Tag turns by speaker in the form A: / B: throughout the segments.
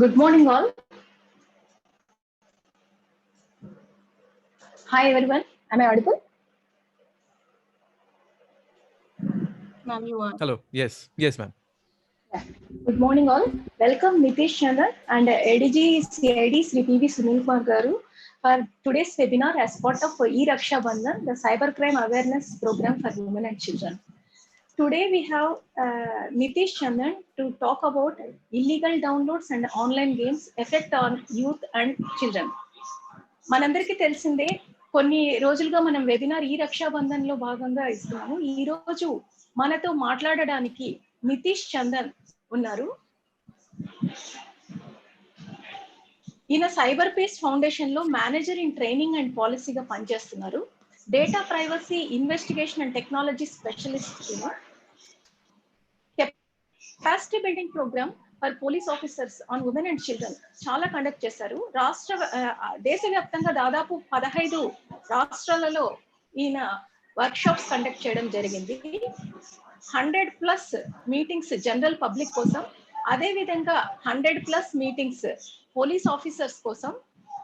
A: Good morning, all. Hi, everyone. Am I audible?
B: Ma'am, you are.
C: Hello. Yes, ma'am.
A: Yeah. Good morning, all. Welcome Nitish Chandra and ADG CID Sri PV Sunil Kumar Garu for today's webinar as part of Rakshabandhan, the cybercrime awareness program for women and children. Today we have Nitish Chandran to talk about illegal downloads and online games effect on youth and children. మనందరికీ తెలిసిందే, కొన్ని రోజులుగా మనం webinar ఈ రక్షాబంధన్ లో భాగంగా ఇస్తున్నాము. ఈ రోజు మనతో మాట్లాడడానికి నితీష్ చందన్ ఉన్నారు. ఈయన సైబర్ పీస్ ఫౌండేషన్ లో మేనేజర్ ఇన్ ట్రైనింగ్ అండ్ పాలసీగా పనిచేస్తున్నారు. Data privacy investigation and technology specialist. Capacity building programme for police officers on women and children చాలా కండక్ట్ చేశారు. దేశవ్యాప్తంగా దాదాపు 15 రాష్ట్రాలలో ఈయన వర్క్షాప్స్ కండక్ట్ చేయడం జరిగింది. 100+ మీటింగ్స్ జనరల్ పబ్లిక్ కోసం, అదే విధంగా 100+ మీటింగ్స్ పోలీస్ ఆఫీసర్స్ కోసం,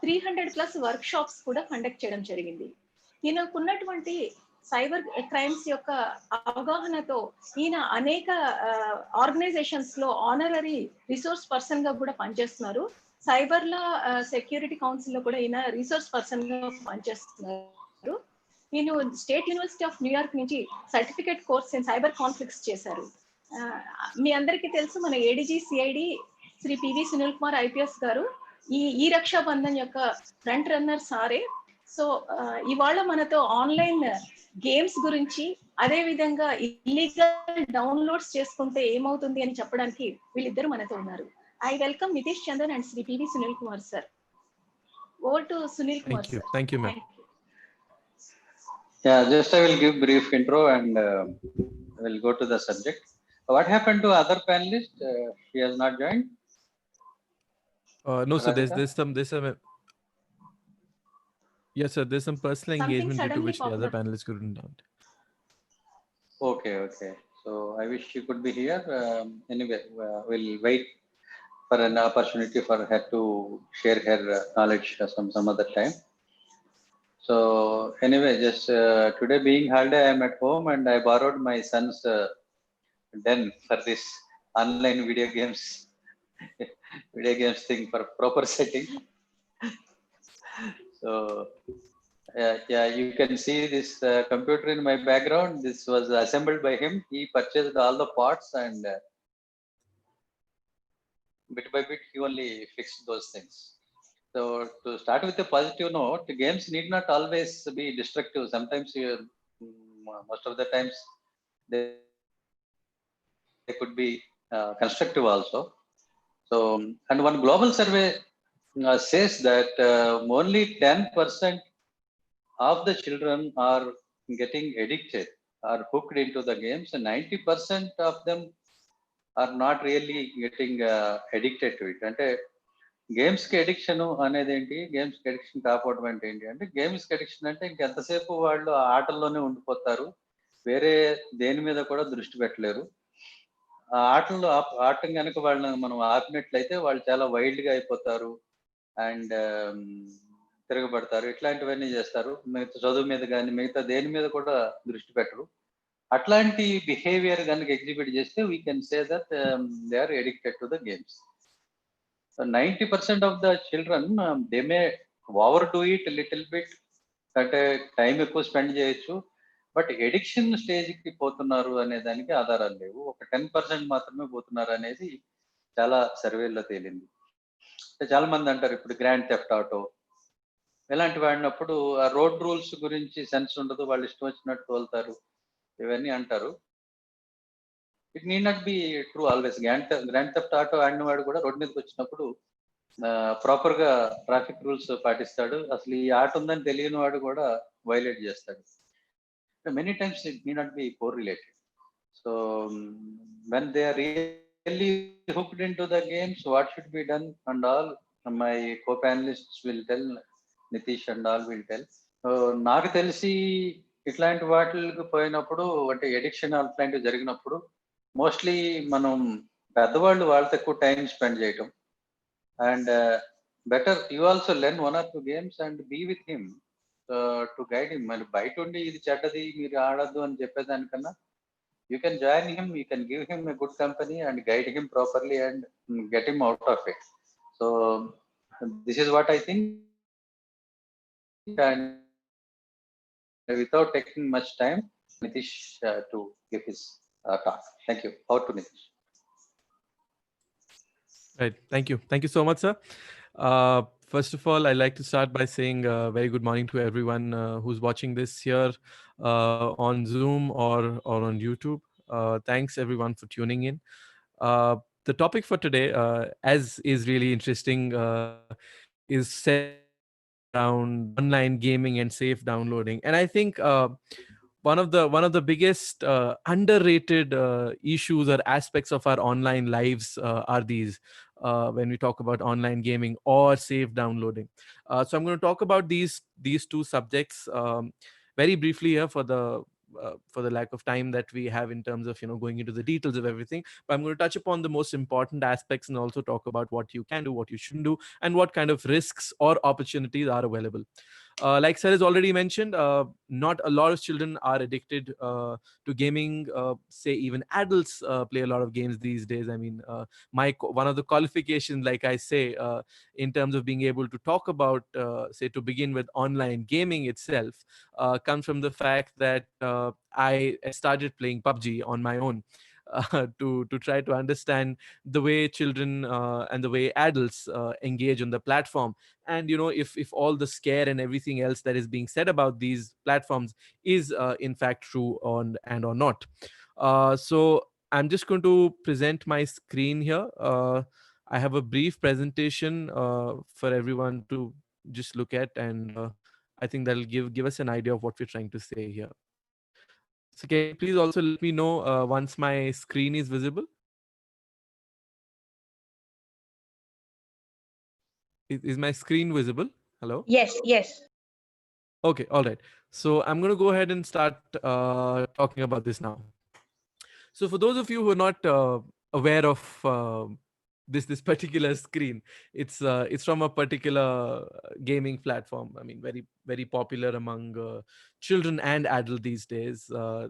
A: 300+ వర్క్షాప్స్ కూడా కండక్ట్ చేయడం జరిగింది. ఈయనకున్నటువంటి సైబర్ క్రైమ్స్ యొక్క అవగాహనతో ఈయన అనేక ఆర్గనైజేషన్స్ లో ఆనరరీ రిసోర్స్ పర్సన్ గా కూడా పనిచేస్తున్నారు. సైబర్ లా సెక్యూరిటీ కౌన్సిల్ లో కూడా ఈయన రిసోర్స్ పర్సన్ గా పనిచేస్తున్నారు. ఈయన స్టేట్ యూనివర్సిటీ ఆఫ్ న్యూయార్క్ నుంచి certificate course in cyber conflicts చేశారు. మీ అందరికీ తెలుసు, మన ADG CID Shri PV Sunil Kumar IPS గారు ఈ రక్షాబంధన్ యొక్క ఫ్రంట్ రన్నర్ సారే. సో ఇవాళ మనతో ఆన్లైన్ గేమ్స్ గురించి, అదే విధంగా ఇల్లీగల్ డౌన్లోడ్స్ చేసుకుంటే ఏమవుతుంది అని చెప్పడానికి వీళ్ళిద్దరు మనతో ఉన్నారు. I welcome Nitish Chandan and Shri PV Sunil Kumar sir. Over to Sunil Kumar sir.
C: Thank you, ma'am.
D: Yeah, just I will give brief intro and we'll go to the subject. What happened to other panelist? He has not joined?
C: No, sir, there's some yes, sir, there's some personal engagement due to which the other panelists couldn't join.
D: Okay. So I wish she could be here. Anyway, we'll wait for an opportunity for her to share her knowledge some other time. So anyway, just today being holiday, I am at home and I borrowed my son's den for this online video games thing for proper setting. So yeah, you can see this computer in my background. This was assembled by him. He purchased all the parts and bit by bit he only fixed those things. So to start with a positive note, games need not always be destructive. Sometimes most of the times they could be constructive also. So, and one global survey says that only 10% of the children are getting addicted, are hooked into the games, and 90% of them are not really getting addicted to it. అంటే games కి addiction అనేది ఏంటి, games కి addiction కాకపోవడం అంటే ఏంటి అంటే, games కి అడిక్షన్ అంటే ఇంకెంతసేపు వాళ్ళు ఆ ఆటల్లోనే ఉండిపోతారు, వేరే దేని మీద కూడా దృష్టి పెట్టలేరు. ఆ ఆటల్లో ఆటం కనుక వాళ్ళని మనం ఆపినట్లయితే వాళ్ళు చాలా వైల్డ్ గా అయిపోతారు అండ్ తిరగబడతారు, ఇట్లాంటివన్నీ చేస్తారు. మిగతా చదువు మీద కానీ మిగతా దేని మీద కూడా దృష్టి పెట్టరు. అట్లాంటి బిహేవియర్ కనుక ఎగ్జిబిట్ చేస్తే we can say that they are addicted to the games. 90% of the children they may over do it little bit, అంటే టైం ఎక్కువ స్పెండ్ చేయొచ్చు, బట్ ఎడిక్షన్ స్టేజ్కి పోతున్నారు అనే దానికి ఆధారాలు లేవు. ఒక 10% మాత్రమే పోతున్నారు అనేది చాలా సర్వేల్లో తేలింది. చాలా మంది అంటారు ఇప్పుడు గ్రాండ్ థెఫ్ట్ ఆటో ఇలాంటి వాడినప్పుడు ఆ రోడ్ రూల్స్ గురించి సెన్స్ ఉండదు, వాళ్ళు ఇష్టం వచ్చినట్టు తోలుతారు, ఇవన్నీ అంటారు. It need not be true always. Grand theft auto ఆడిన వాడు కూడా రోడ్ మీదకి వచ్చినప్పుడు ప్రాపర్ గా ట్రాఫిక్ రూల్స్ పాటిస్తాడు. అసలు ఈ ఆట ఉందని తెలియని వాడు కూడా వైలేట్ చేస్తాడు. Many times it need not be correlated. So when they are really hooked into the games, what should be done and all my co-panelists will tell, Nitish and all will tell. నాకు తెలిసి ఇట్లాంటి వాటికి పోయినప్పుడు, అంటే addiction అట్లాంటివి జరిగినప్పుడు mostly మనం పెద్దవాళ్ళు వాళ్ళతో ఎక్కువ టైం స్పెండ్ చేయటం, And better you also learn 1 or 2 games and be with him to guide him. And బయట ఉండి ఇది చెడ్డది మీరు ఆడద్దు అని చెప్పేదానికన్నా you can join him, you can give him a good company and guide him properly and get him out of it. So this is what I think, and without taking much time, Nitish to give his talk. Thank you. Over to Nitish.
C: Right. Thank you. Thank you so much, sir. First of all, I'd like to start by saying very good morning to everyone who's watching this here on Zoom or on YouTube. Thanks everyone for tuning in. Uh, the topic for today, as is really interesting, is around online gaming and safe downloading. And I think one of the biggest underrated issues or aspects of our online lives are these when we talk about online gaming or safe downloading. So I'm going to talk about these two subjects very briefly here for the lack of time that we have in terms of going into the details of everything. But I'm going to touch upon the most important aspects and also talk about what you can do, what you shouldn't do, and what kind of risks or opportunities are available. Like sir has already mentioned, not a lot of children are addicted to gaming. Say even adults play a lot of games these days. I mean, one of the qualifications, like I say, in terms of being able to talk about, say, to begin with, online gaming itself, comes from the fact that I started playing PUBG on my own. To try to understand the way children and the way adults engage on the platform, and if all the scare and everything else that is being said about these platforms is in fact true or not. So I'm just going to present my screen here. I have a brief presentation for everyone to just look at, and I think that'll give us an idea of what we're trying to say here. So can you please also let me know once my screen is visible? Is my screen visible? Hello?
B: Yes.
C: Okay, all right. So I'm going to go ahead and start talking about this now. So for those of you who are not aware of this particular screen, it's from a particular gaming platform. I mean, very very popular among children and adult these days.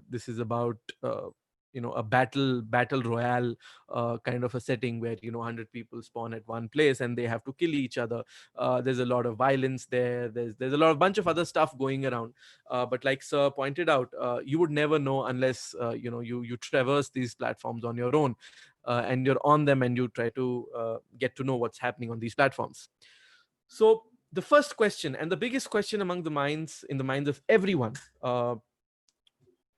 C: This is about a battle royale kind of a setting where 100 people spawn at one place and they have to kill each other. There's a lot of violence there. There's a lot of bunch of other stuff going around. But like sir pointed out, you would never know unless you traverse these platforms on your own, and you're on them and you try to get to know what's happening on these platforms. So the first question and the biggest question among the minds of everyone,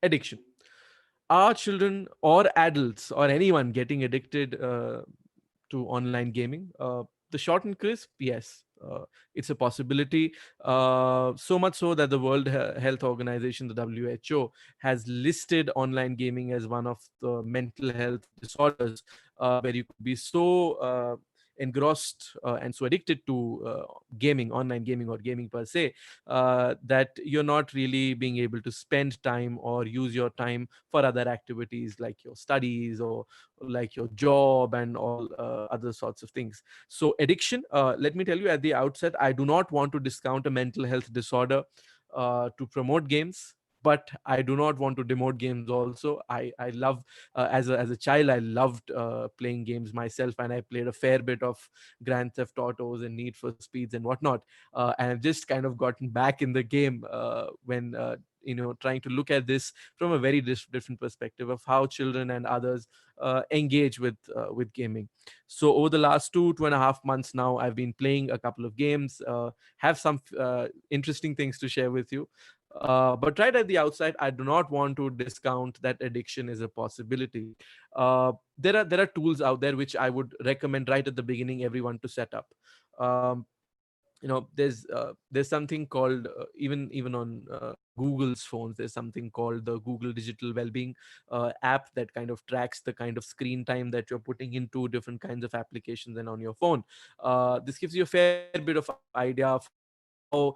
C: addiction. Are children or adults or anyone getting addicted to online gaming? The short and crisp, yes. It's a possibility. So much so that the World Health Organization, the WHO, has listed online gaming as one of the mental health disorders, where you could be so engrossed and so addicted to gaming, online gaming or gaming per se, that you're not really being able to spend time or use your time for other activities like your studies or like your job and all other sorts of things. So addiction, let me tell you at the outset, I do not want to discount a mental health disorder to promote games, but I do not want to demote games also. I love, as a child, I loved playing games myself, and I played a fair bit of Grand Theft Autos and Need for Speeds and whatnot. And I've just kind of gotten back in the game when trying to look at this from a very different perspective of how children and others engage with gaming. So over the last 2.5 months now, I've been playing a couple of games, have some interesting things to share with you. But right at the outside, I do not want to discount that addiction is a possibility. There are tools out there which I would recommend right at the beginning everyone to set up. Um, there's something called, even on Google's phones, there's something called the Google Digital Wellbeing app that kind of tracks the kind of screen time that you're putting into different kinds of applications and on your phone. This gives you a fair bit of idea of how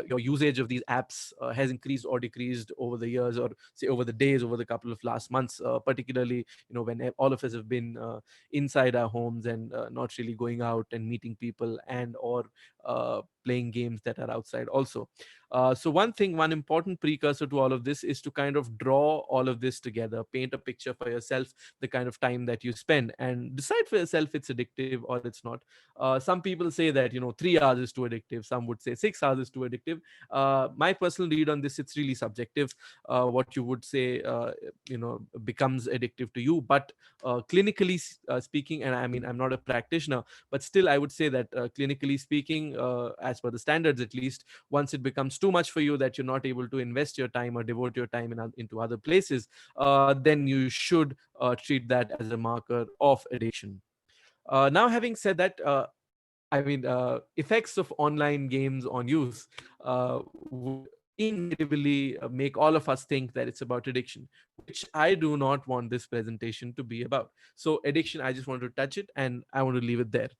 C: your usage of these apps has increased or decreased over the years, or say over the days, over the couple of last months, particularly when all of us have been inside our homes and not really going out and meeting people, and or playing games that are outside also. So one important precursor to all of this is to kind of draw all of this together, paint a picture for yourself, the kind of time that you spend, and decide for yourself it's addictive or it's not. Some people say that 3 hours is too addictive. Some would say 6 hours is too addictive. My personal read on this, it's really subjective. What you would say becomes addictive to you, but clinically speaking, and I mean, I'm not a practitioner, but still I would say that clinically speaking, as per the standards at least, once it becomes too much for you that you're not able to invest your time or devote your time into other places, then you should treat that as a marker of addiction. Now, having said that, effects of online games on youth would inevitably make all of us think that it's about addiction, which I do not want this presentation to be about. So addiction, I just want to touch it and I want to leave it there.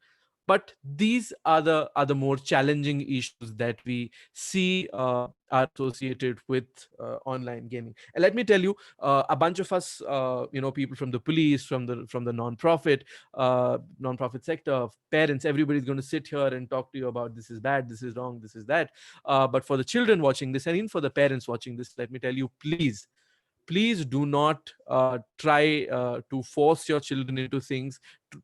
C: But these are the more challenging issues that we see are associated with online gaming. And let me tell you, a bunch of us, people from the police, from the non-profit sector, parents, everybody's going to sit here and talk to you about this is bad, this is wrong, this is that. But for the children watching this, and even for the parents watching this, let me tell you, please do not try to force your children into things.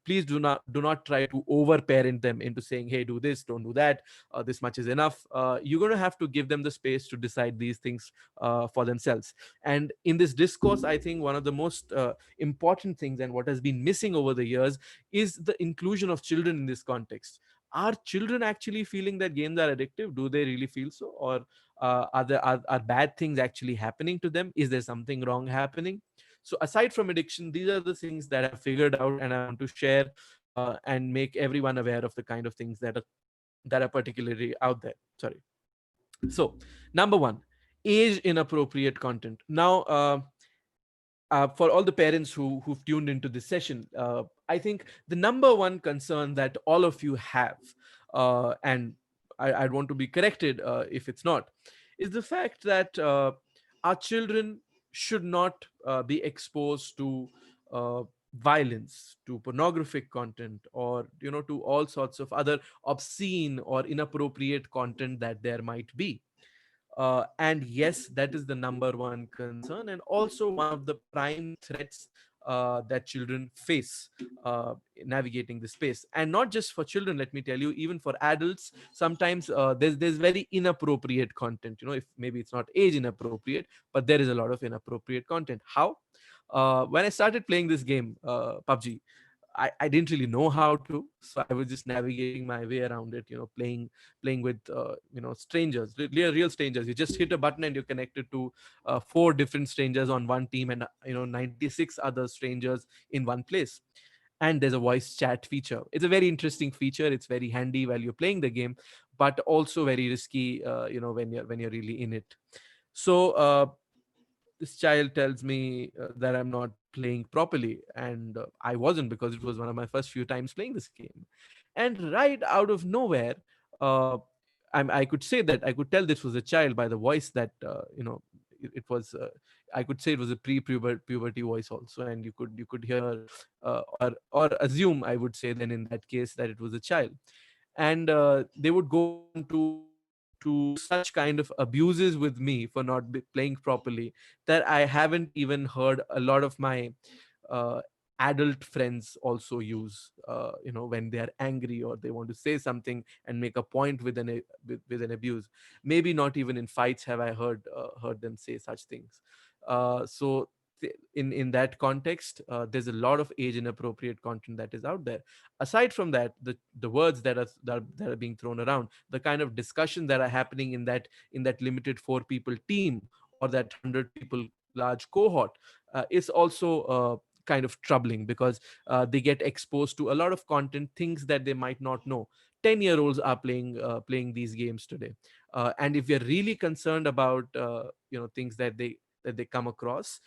C: Please do not try to overparent them into saying, hey, do this, don't do that, this much is enough. You're going to have to give them the space to decide these things for themselves. And in this discourse, I think one of the most important things, and what has been missing over the years, is the inclusion of children in this context. Are children actually feeling that games are addictive? Do they really feel so? Or are bad things actually happening to them? Is there something wrong happening? So aside from addiction, these are the things that I've figured out, and I want to share and make everyone aware of the kind of things that are particularly out there. Sorry. So number one, age inappropriate content. Now, for all the parents who've tuned into this session, I think the number one concern that all of you have, and I'd want to be corrected if it's not, is the fact that our children should not be exposed to violence, to pornographic content, or to all sorts of other obscene or inappropriate content that there might be. And yes, that is the number one concern, and also one of the prime threats that children face navigating the space. And not just for children, let me tell you, even for adults, sometimes there's very inappropriate content. If maybe it's not age inappropriate, but there is a lot of inappropriate content. How? When I started playing this game, PUBG, I didn't really know how to, so I was just navigating my way around it, playing with strangers, real strangers. You just hit a button and you're connected to 4 different strangers on one team, and 96 other strangers in one place. And there's a voice chat feature. It's a very interesting feature. It's very handy while you're playing the game, but also very risky when you're really in it. So this child tells me that I'm not playing properly, and I wasn't, because it was one of my first few times playing this game. And right out of nowhere, uh, I could say that I could tell this was a child by the voice that it was. I could say it was a pre-puberty voice also, and you could hear or assume, I would say then in that case, that it was a child. And they would go on to do such kind of abuses with me for not playing properly, that I haven't even heard a lot of my uh, adult friends also use when they are angry or they want to say something and make a point with an abuse. Maybe not even in fights have I heard them say such things. So in that context, there's a lot of age inappropriate content that is out there. Aside from that, the words that are being thrown around, the kind of discussion that are happening in that limited 4 people team, or that 100 people large cohort, is also kind of troubling, because they get exposed to a lot of content, things that they might not know. 10-year-olds are playing these games today, and if we are really concerned about things that they they come across,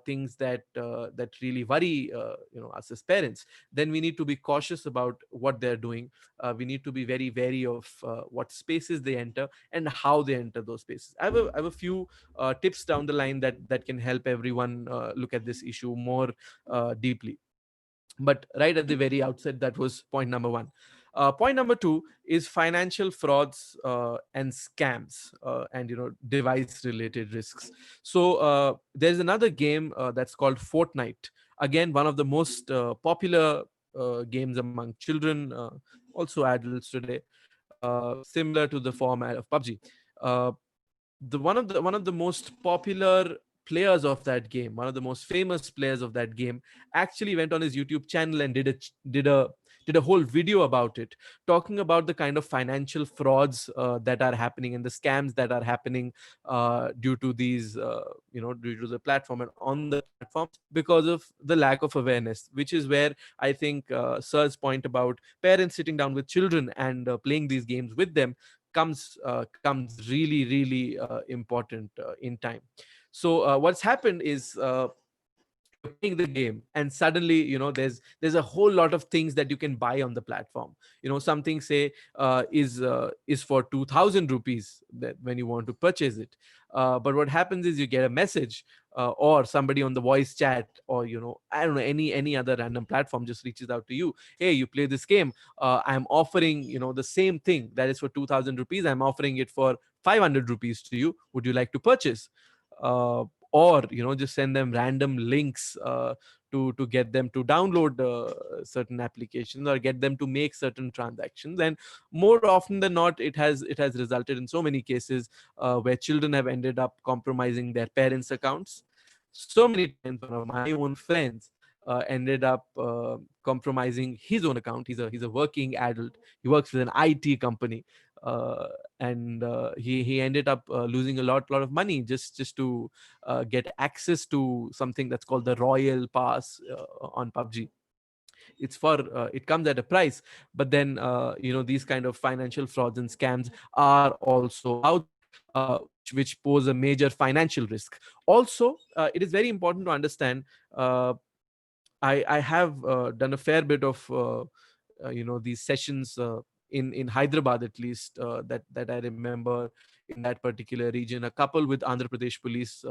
C: things that really worry us as parents, then we need to be cautious about what they're doing. We need to be very wary of what spaces they enter and how they enter those spaces. I have a few tips down the line that can help everyone look at this issue more deeply. But right at the very outset, that was point number one. Point number two is financial frauds and scams, and device related risks. So there's another game that's called Fortnite. Again, one of the most popular games among children, also adults today, similar to the format of PUBG. uh, one of the most popular players of that game, one of the most famous players of that game, actually went on his YouTube channel and did a whole video about it, talking about the kind of financial frauds that are happening and the scams that are happening due to these due to the platform and on the platforms, because of the lack of awareness, which is where I think Sir's point about parents sitting down with children and playing these games with them comes really important in time. So what's happened is, you're playing the game and suddenly there's a whole lot of things that you can buy on the platform. Something, say, is for 2000 rupees, that when you want to purchase it. But what happens is you get a message, or somebody on the voice chat, or I don't know, any other random platform just reaches out to you. Hey, you play this game, I'm offering the same thing that is for 2000 rupees, I'm offering it for 500 rupees to you, would you like to purchase? Or just send them random links to get them to download certain applications, or get them to make certain transactions. And more often than not, it has resulted in so many cases where children have ended up compromising their parents' accounts. So many times, one of my own friends ended up compromising his own account. He's a working adult. He works with an IT company, uh, and he ended up losing a lot of money just to get access to something that's called the Royal Pass on PUBG. It comes at a price, but then these kind of financial frauds and scams are also out there, which pose a major financial risk. Also, it is very important to understand. I have done a fair bit of these sessions in Hyderabad, at least, that I remember, in that particular region, a couple with Andhra Pradesh police,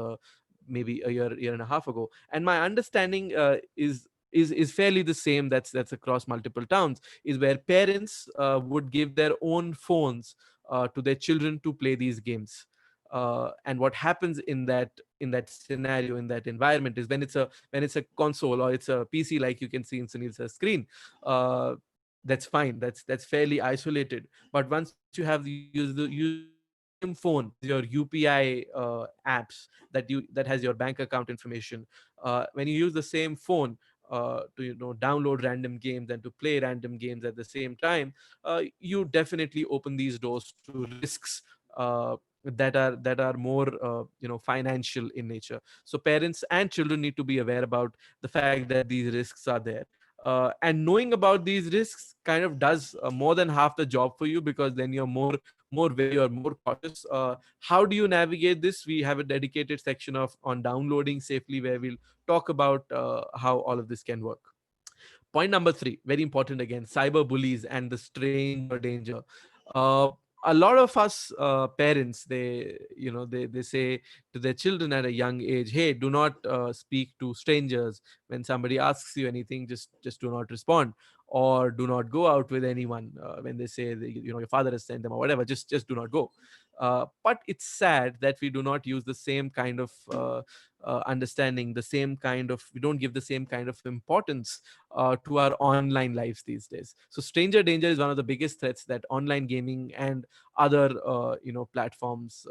C: maybe a year and a half ago. And my understanding is fairly the same. That's across multiple towns. Is where parents would give their own phones to their children to play these games. And what happens in that scenario, in that environment, is when it's a console or it's a PC, like you can see in Sunil's screen, uh, that's fine. That's fairly isolated. But once you have use the same phone that has your UPI apps, that has your bank account information, when you use the same phone to download random games and to play random games at the same time, you definitely open these doors to risks that are more financial in nature. So parents and children need to be aware about the fact that these risks are there. And knowing about these risks kind of does more than half the job for you, because then you're more wary or more cautious. How do you navigate this? We have a dedicated section on downloading safely, where we'll talk about how all of this can work. Point number three, very important again: cyber bullies and the stranger danger. uh, a lot of us parents, they say to their children at a young age, hey, do not speak to strangers. When somebody asks you anything, just do not respond, or do not go out with anyone. When they say that, your father has sent them or whatever, just do not go. But it's sad that we do not use the same kind of understanding, we don't give the same kind of importance to our online lives these days. So stranger danger is one of the biggest threats that online gaming and other platforms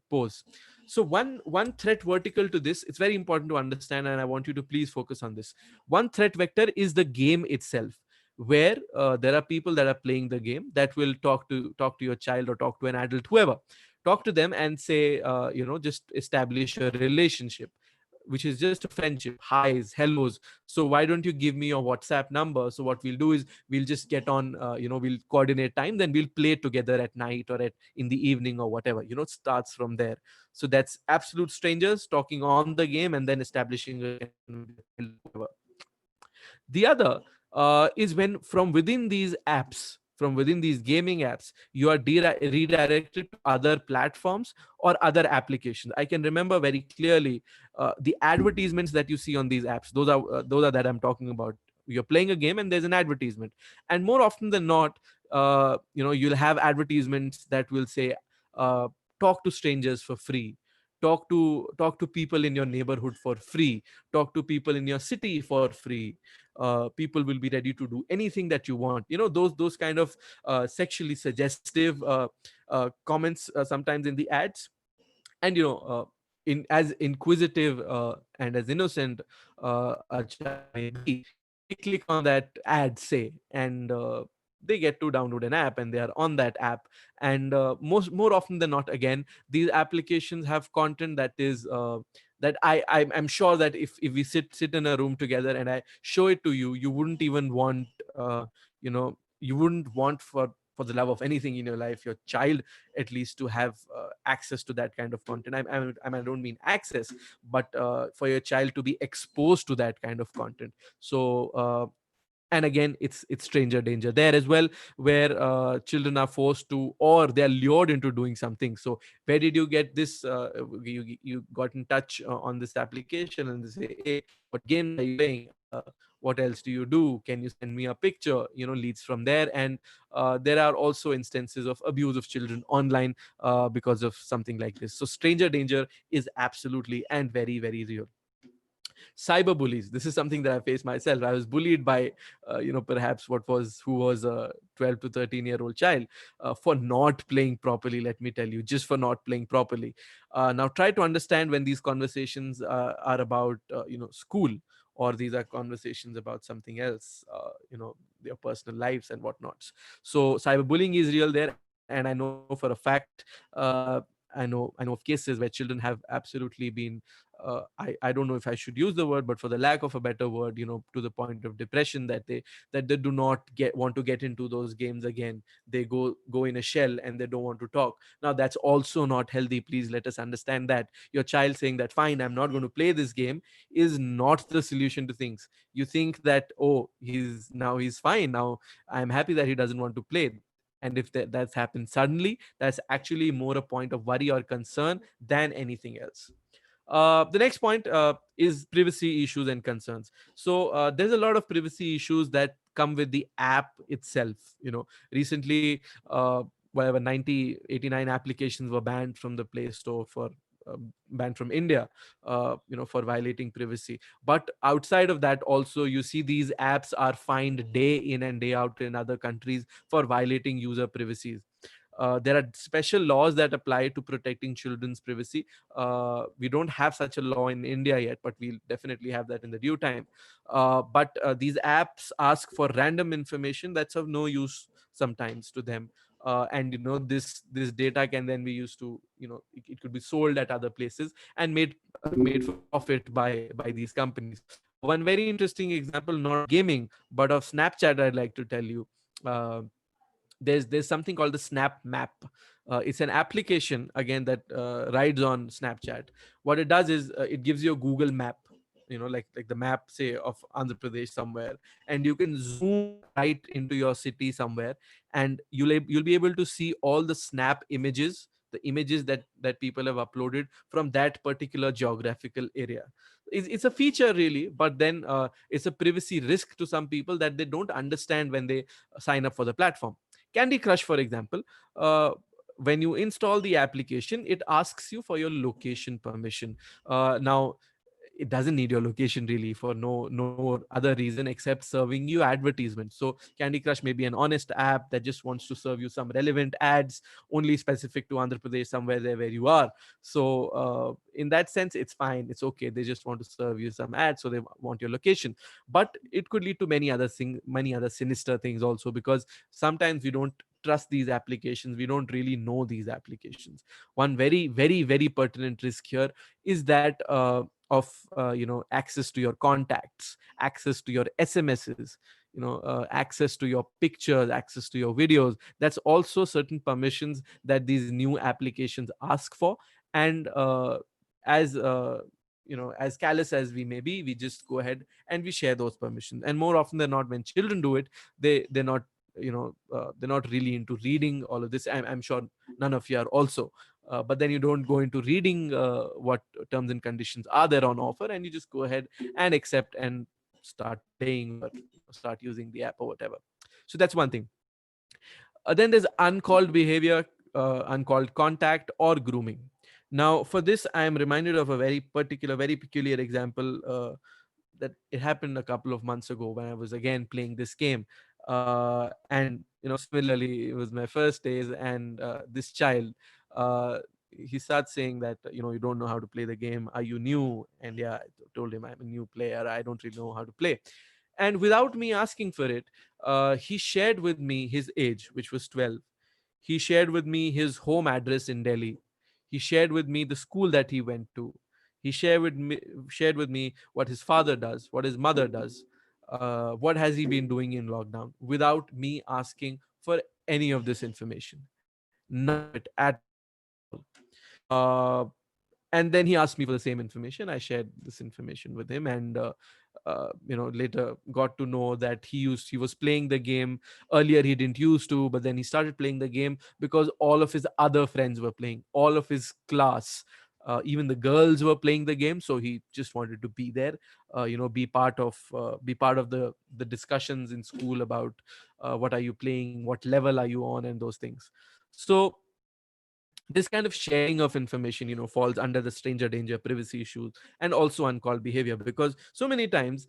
C: pose. So one threat vertical to this, it's very important to understand, and I want you to please focus on this. One threat vector is the game itself, where there are people that are playing the game that will talk to your child, or talk to an adult, whoever, talk to them and say, just establish a relationship. which is just a friendship, highs, hellos. So why don't you give me your WhatsApp number? So what we'll do is we'll just get on, we'll coordinate time, then we'll play together at night or in the evening or whatever. It starts from there. So that's absolute strangers talking on the game and then establishing a connection with your child or whoever. The other is when from within these gaming apps, you are redirected to other platforms or other applications. I can remember very clearly the advertisements that you see on these apps. Those are that I'm talking about. You're playing a game and there's an advertisement, and more often than not, you'll have advertisements that will say, uh, talk to strangers for free, talk to people in your neighborhood for free, talk to people in your city for free. People will be ready to do anything that you want. Those kind of sexually suggestive comments sometimes in the ads. And in as inquisitive and as innocent a child may be, they click on that ad, say, and they get to download an app and they are on that app. And more often than not, again, these applications have content that is that I'm sure that if we sit in a room together and I show it to you, you wouldn't even want you wouldn't want for the love of anything in your life, your child at least, to have access to that kind of content. I don't mean access, but for your child to be exposed to that kind of content. So and again, it's stranger danger there as well, where children are forced to, or they're lured into doing something. So where did you get this? You got in touch on this application, and they say, hey, what games are you playing? What else do you do? Can you send me a picture? Leads from there. And there are also instances of abuse of children online because of something like this. So stranger danger is absolutely and very, very real. Cyber bullies, this is something that I faced myself. I was bullied by perhaps who was a 12 to 13-year-old child for not playing properly. Let me tell you, just for not playing properly. Now try to understand when these conversations are about school, or these are conversations about something else, their personal lives and whatnots. So cyberbullying is real there, and I know for a fact, I know of cases where children have absolutely been, I don't know if I should use the word, but for the lack of a better word, to the point of depression, that they do not want to get into those games again. They go in a shell and they don't want to talk. Now that's also not healthy. Please let us understand that. Your child saying that, fine, I'm not going to play this game, is not the solution to things. You think that, oh, he's fine now, I'm happy that he doesn't want to play. And if that's happened suddenly, that's actually more a point of worry or concern than anything else. The next point is privacy issues and concerns. So there's a lot of privacy issues that come with the app itself. Recently, whatever 89 applications were banned from the Play Store uh, banned from India, for violating privacy. But outside of that, also you see these apps are fined day in and day out in other countries for violating user privacies. There are special laws that apply to protecting children's privacy. We don't have such a law in India yet, but we'll definitely have that in the due time. But these apps ask for random information that's of no use sometimes to them. And this data can then be used to, it could be sold at other places and made for profit by these companies. One very interesting example, not gaming, but of Snapchat, I'd like to tell you. There's something called the Snap Map. It's an application, again, that rides on Snapchat. What it does is it gives you a Google map, like the map, say, of Andhra Pradesh somewhere, and you can zoom right into your city somewhere, and you'll be able to see all the Snap images, the images that people have uploaded from that particular geographical area. It's a feature, really, but then it's a privacy risk to some people that they don't understand when they sign up for the platform. Candy Crush, for example, when you install the application, it asks you for your location permission. Now, it doesn't need your location really for no other reason except serving you advertisements. So Candy Crush may be an honest app that just wants to serve you some relevant ads only specific to Andhra Pradesh, somewhere there where you are. So in that sense, it's fine, it's okay. They just want to serve you some ads, so they want your location. But it could lead to many other sinister things also, because sometimes we don't trust these applications. We don't really know these applications. One very, very, very pertinent risk here is that of access to your contacts, access to your SMSs, access to your pictures, access to your videos. That's also certain permissions that these new applications ask for. And as as callous as we may be, we just go ahead and we share those permissions. And more often than not, when children do it, they're not they're not really into reading all of this. I'm sure none of you are also, but then you don't go into reading what terms and conditions are there on offer, and you just go ahead and accept and start playing or start using the app or whatever. So that's one thing. Then there's uncalled behavior, uncalled contact, or grooming. Now, for this, I am reminded of a very particular, very peculiar example that it happened a couple of months ago when I was again playing this game. And similarly, it was my first days, and this child, he starts saying that you don't know how to play the game. Are you new? And yeah, I told him I'm a new player. I don't really know how to play. And without me asking for it, he shared with me his age, which was 12. He shared with me his home address in Delhi. He shared with me the school that he went to. He shared with me what his father does, what his mother does, what has he been doing in lockdown, without me asking for any of this information. None of it at all. And then he asked me for the same information. I shared this information with him, and later got to know that he was playing the game. Earlier he didn't used to, but then he started playing the game because all of his other friends were playing, all of his class, even the girls were playing the game. So he just wanted to be there, be part of the discussions in school about what are you playing, what level are you on, and those things. So this kind of sharing of information falls under the stranger danger, privacy issues, and also uncalled behavior, because so many times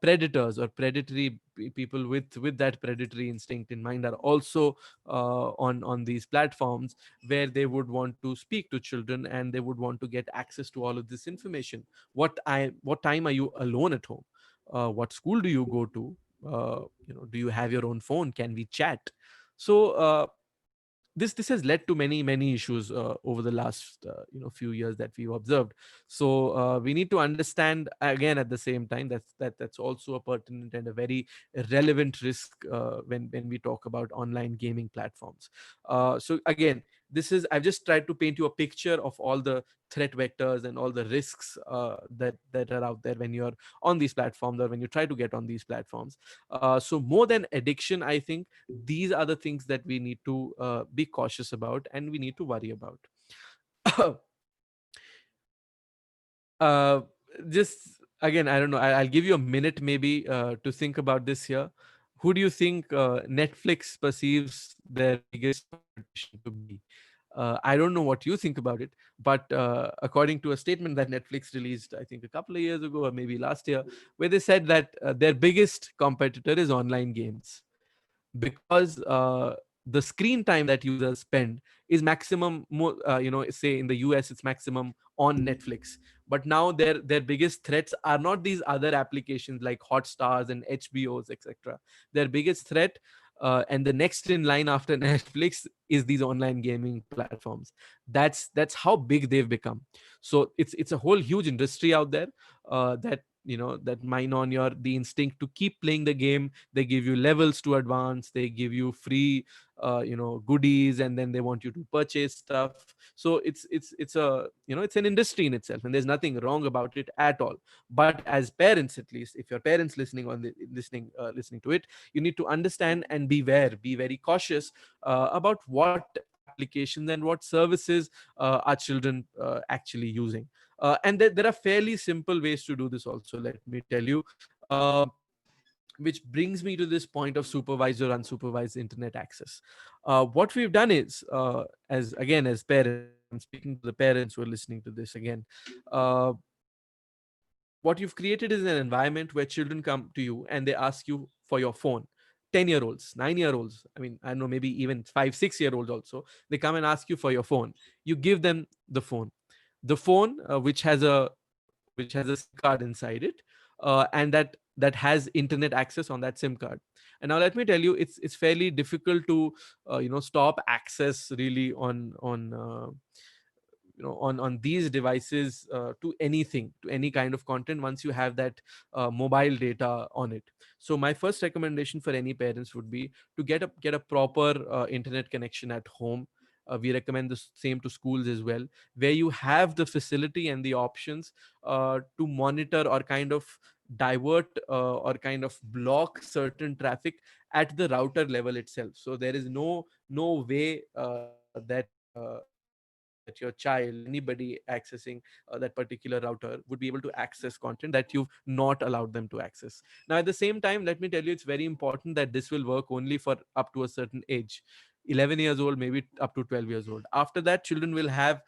C: predators or predatory people with that predatory instinct in mind are also on these platforms, where they would want to speak to children and they would want to get access to all of this information. What time are you alone at home? What school do you go to? Do you have your own phone? Can we chat? So this has led to many issues over the last few years that we've observed. So we need to understand, again, at the same time, that's also a pertinent and a very relevant risk when we talk about online gaming platforms. So again, I've just tried to paint you a picture of all the threat vectors and all the risks that are out there when you're on these platforms, or when you try to get on these platforms. So more than addiction, I think these are the things that we need to be cautious about and we need to worry about. uh, just again, I don't know, I'll give you a minute maybe to think about this here. Who do you think Netflix perceives their biggest competition to be? I don't know what you think about it, but according to a statement that Netflix released, I think a couple of years ago or maybe last year, where they said that their biggest competitor is online games, because the screen time that users spend is maximum. Say in the US it's maximum on Netflix, but now their biggest threats are not these other applications like Hotstars and HBOs, etc. Their biggest threat, and the next in line after Netflix, is these online gaming platforms. That's how big they've become. So it's a whole huge industry out there that mine on the instinct to keep playing the game. They give you levels to advance, they give you free goodies, and then they want you to purchase stuff. So it's an industry in itself, and there's nothing wrong about it at all. But as parents, at least if your parents listening to it, you need to understand and be very cautious about what applications and what services our children actually using. And there are fairly simple ways to do this also, let me tell you. Which brings me to this point of supervised or unsupervised internet access. What we've done is, as parents, I'm speaking to the parents who are listening to this again, what you've created is an environment where children come to you and they ask you for your phone. 10-year-olds, 9-year-olds, I mean, I don't know, maybe even 5-6-year-olds also, they come and ask you for your phone. You give them the phone, which has a SIM card inside it, and that has internet access on that SIM card. And now let me tell you, it's fairly difficult to stop access really on these devices to anything, to any kind of content, once you have that mobile data on it. So my first recommendation for any parents would be to get a proper internet connection at home. We recommend the same to schools as well, where you have the facility and the options to monitor or kind of divert or kind of block certain traffic at the router level itself. So there is no way that your child or anybody accessing that particular router would be able to access content that you've not allowed them to access. Now at the same time, let me tell you, it's very important that this will work only for up to a certain age, 11 years old, maybe up to 12 years old. After that, children will have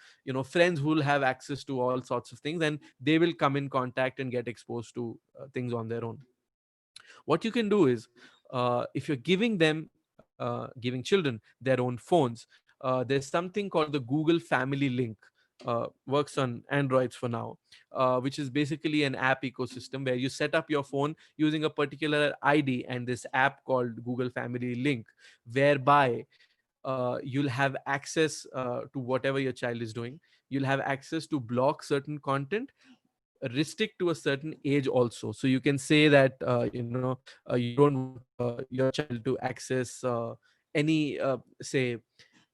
C: friends who will have access to all sorts of things, and they will come in contact and get exposed to things on their own. What you can do is, if you're giving children their own phones, there's something called the Google Family Link. Works on Androids for now, which is basically an app ecosystem where you set up your phone using a particular ID and this app called Google Family Link, whereby you'll have access to whatever your child is doing. You'll have access to block certain content, restrict to a certain age also. So you can say that you don't want your child to access any say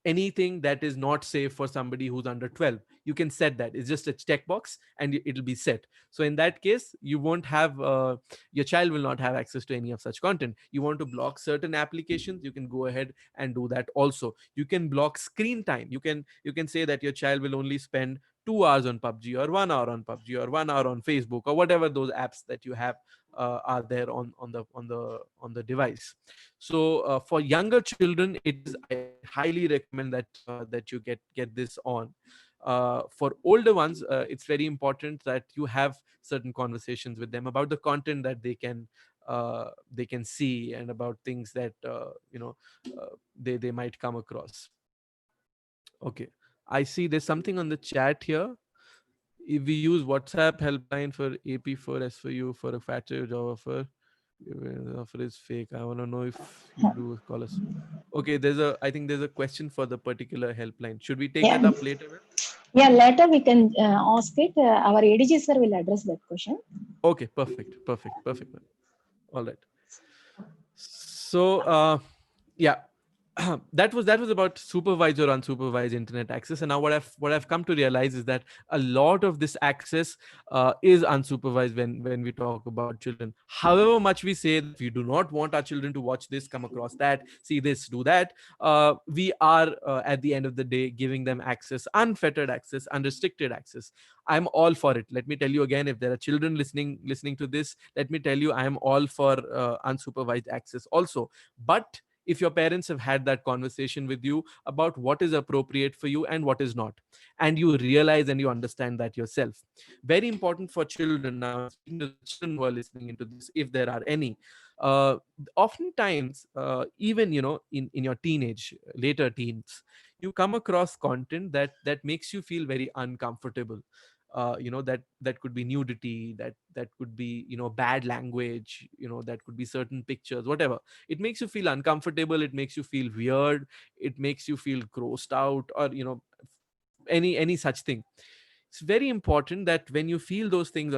C: anything that is not safe for somebody who's under 12. You can set that. It's just a checkbox and it'll be set. So in that case, you won't have your child will not have access to any of such content. You want to block certain applications, you can go ahead and do that also. You can block screen time. You can say that your child will only spend 2 hours on PUBG, or 1 hour on PUBG, or 1 hour on Facebook, or whatever those apps that you have are there on the device. So for younger children, I highly recommend that you get this on. For older ones, it's very important that you have certain conversations with them about the content that they can see, and about things that they might come across. Okay, I see there's something on the chat here. If we use WhatsApp helpline for AP for S for you for a factor job offer, the offer is fake. I want to know if you do call us. Okay, I think there's a question for the particular helpline. Should we take that up later?
A: Yeah, later we can ask it. Our ADG sir will address that question.
C: Okay, perfect. All right. So yeah, that was about supervised or unsupervised internet access. And now what I've come to realize is that a lot of this access is unsupervised when we talk about children. However much we say that we do not want our children to watch this, come across that, see this, do that, we are at the end of the day giving them access, unfettered access, unrestricted access. I'm all for it. Let me tell you again, if there are children listening to this, let me tell you, I am all for unsupervised access also. But if your parents have had that conversation with you about what is appropriate for you and what is not, and you realize and you understand that yourself. Very important for children. Now I'm speaking to the children who are listening into this, if there are any. uh, Oftentimes, even in your later teens, you come across content that makes you feel very uncomfortable. That could be nudity, that could be bad language, that could be certain pictures, whatever. It makes you feel uncomfortable, it makes you feel weird, it makes you feel grossed out, or any such thing. It's very important that when you feel those things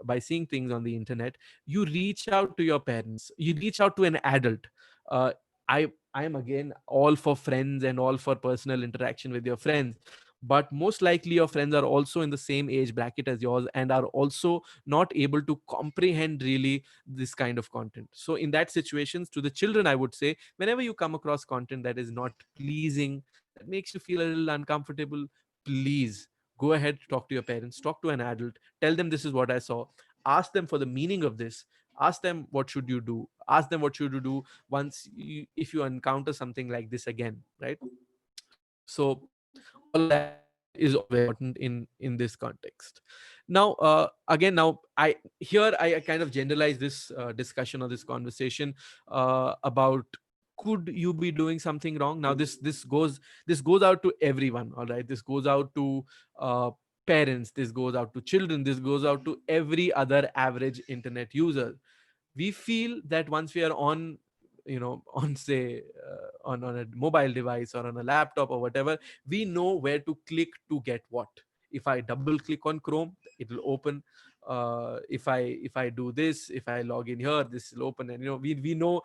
C: by seeing things on the internet, you reach out to your parents, you reach out to an adult. uh, I am again all for friends and all for personal interaction with your friends, but most likely your friends are also in the same age bracket as yours and are also not able to comprehend really this kind of content. So in that situations, to the children, I would say, whenever you come across content that is not pleasing, that makes you feel a little uncomfortable, please go ahead, talk to your parents, talk to an adult, tell them this is what I saw, ask them for the meaning of this, ask them what should you do, ask them what should you do if you encounter something like this again, right? So all of that is very important in this context. Now again, now I kind of generalize this discussion or this conversation about could you be doing something wrong. Now this goes out to everyone, all right? This goes out to uh, parents, this goes out to children, this goes out to every other average internet user. We feel that once we are on on say on a mobile device or on a laptop or whatever, we know where to click to get what. If I double click on Chrome, it will open. If I do this, if I log in here, this will open. And we know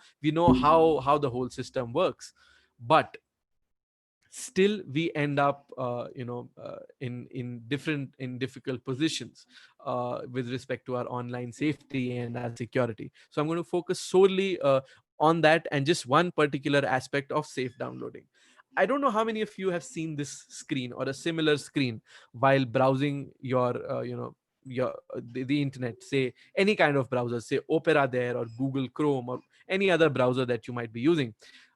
C: how the whole system works. But still we end up in difficult positions with respect to our online safety and our security. So I'm going to focus solely on that, and just one particular aspect of safe downloading. I don't know how many of you have seen this screen or a similar screen while browsing the internet, say any kind of browser, say Opera there, or Google Chrome, or any other browser that you might be using.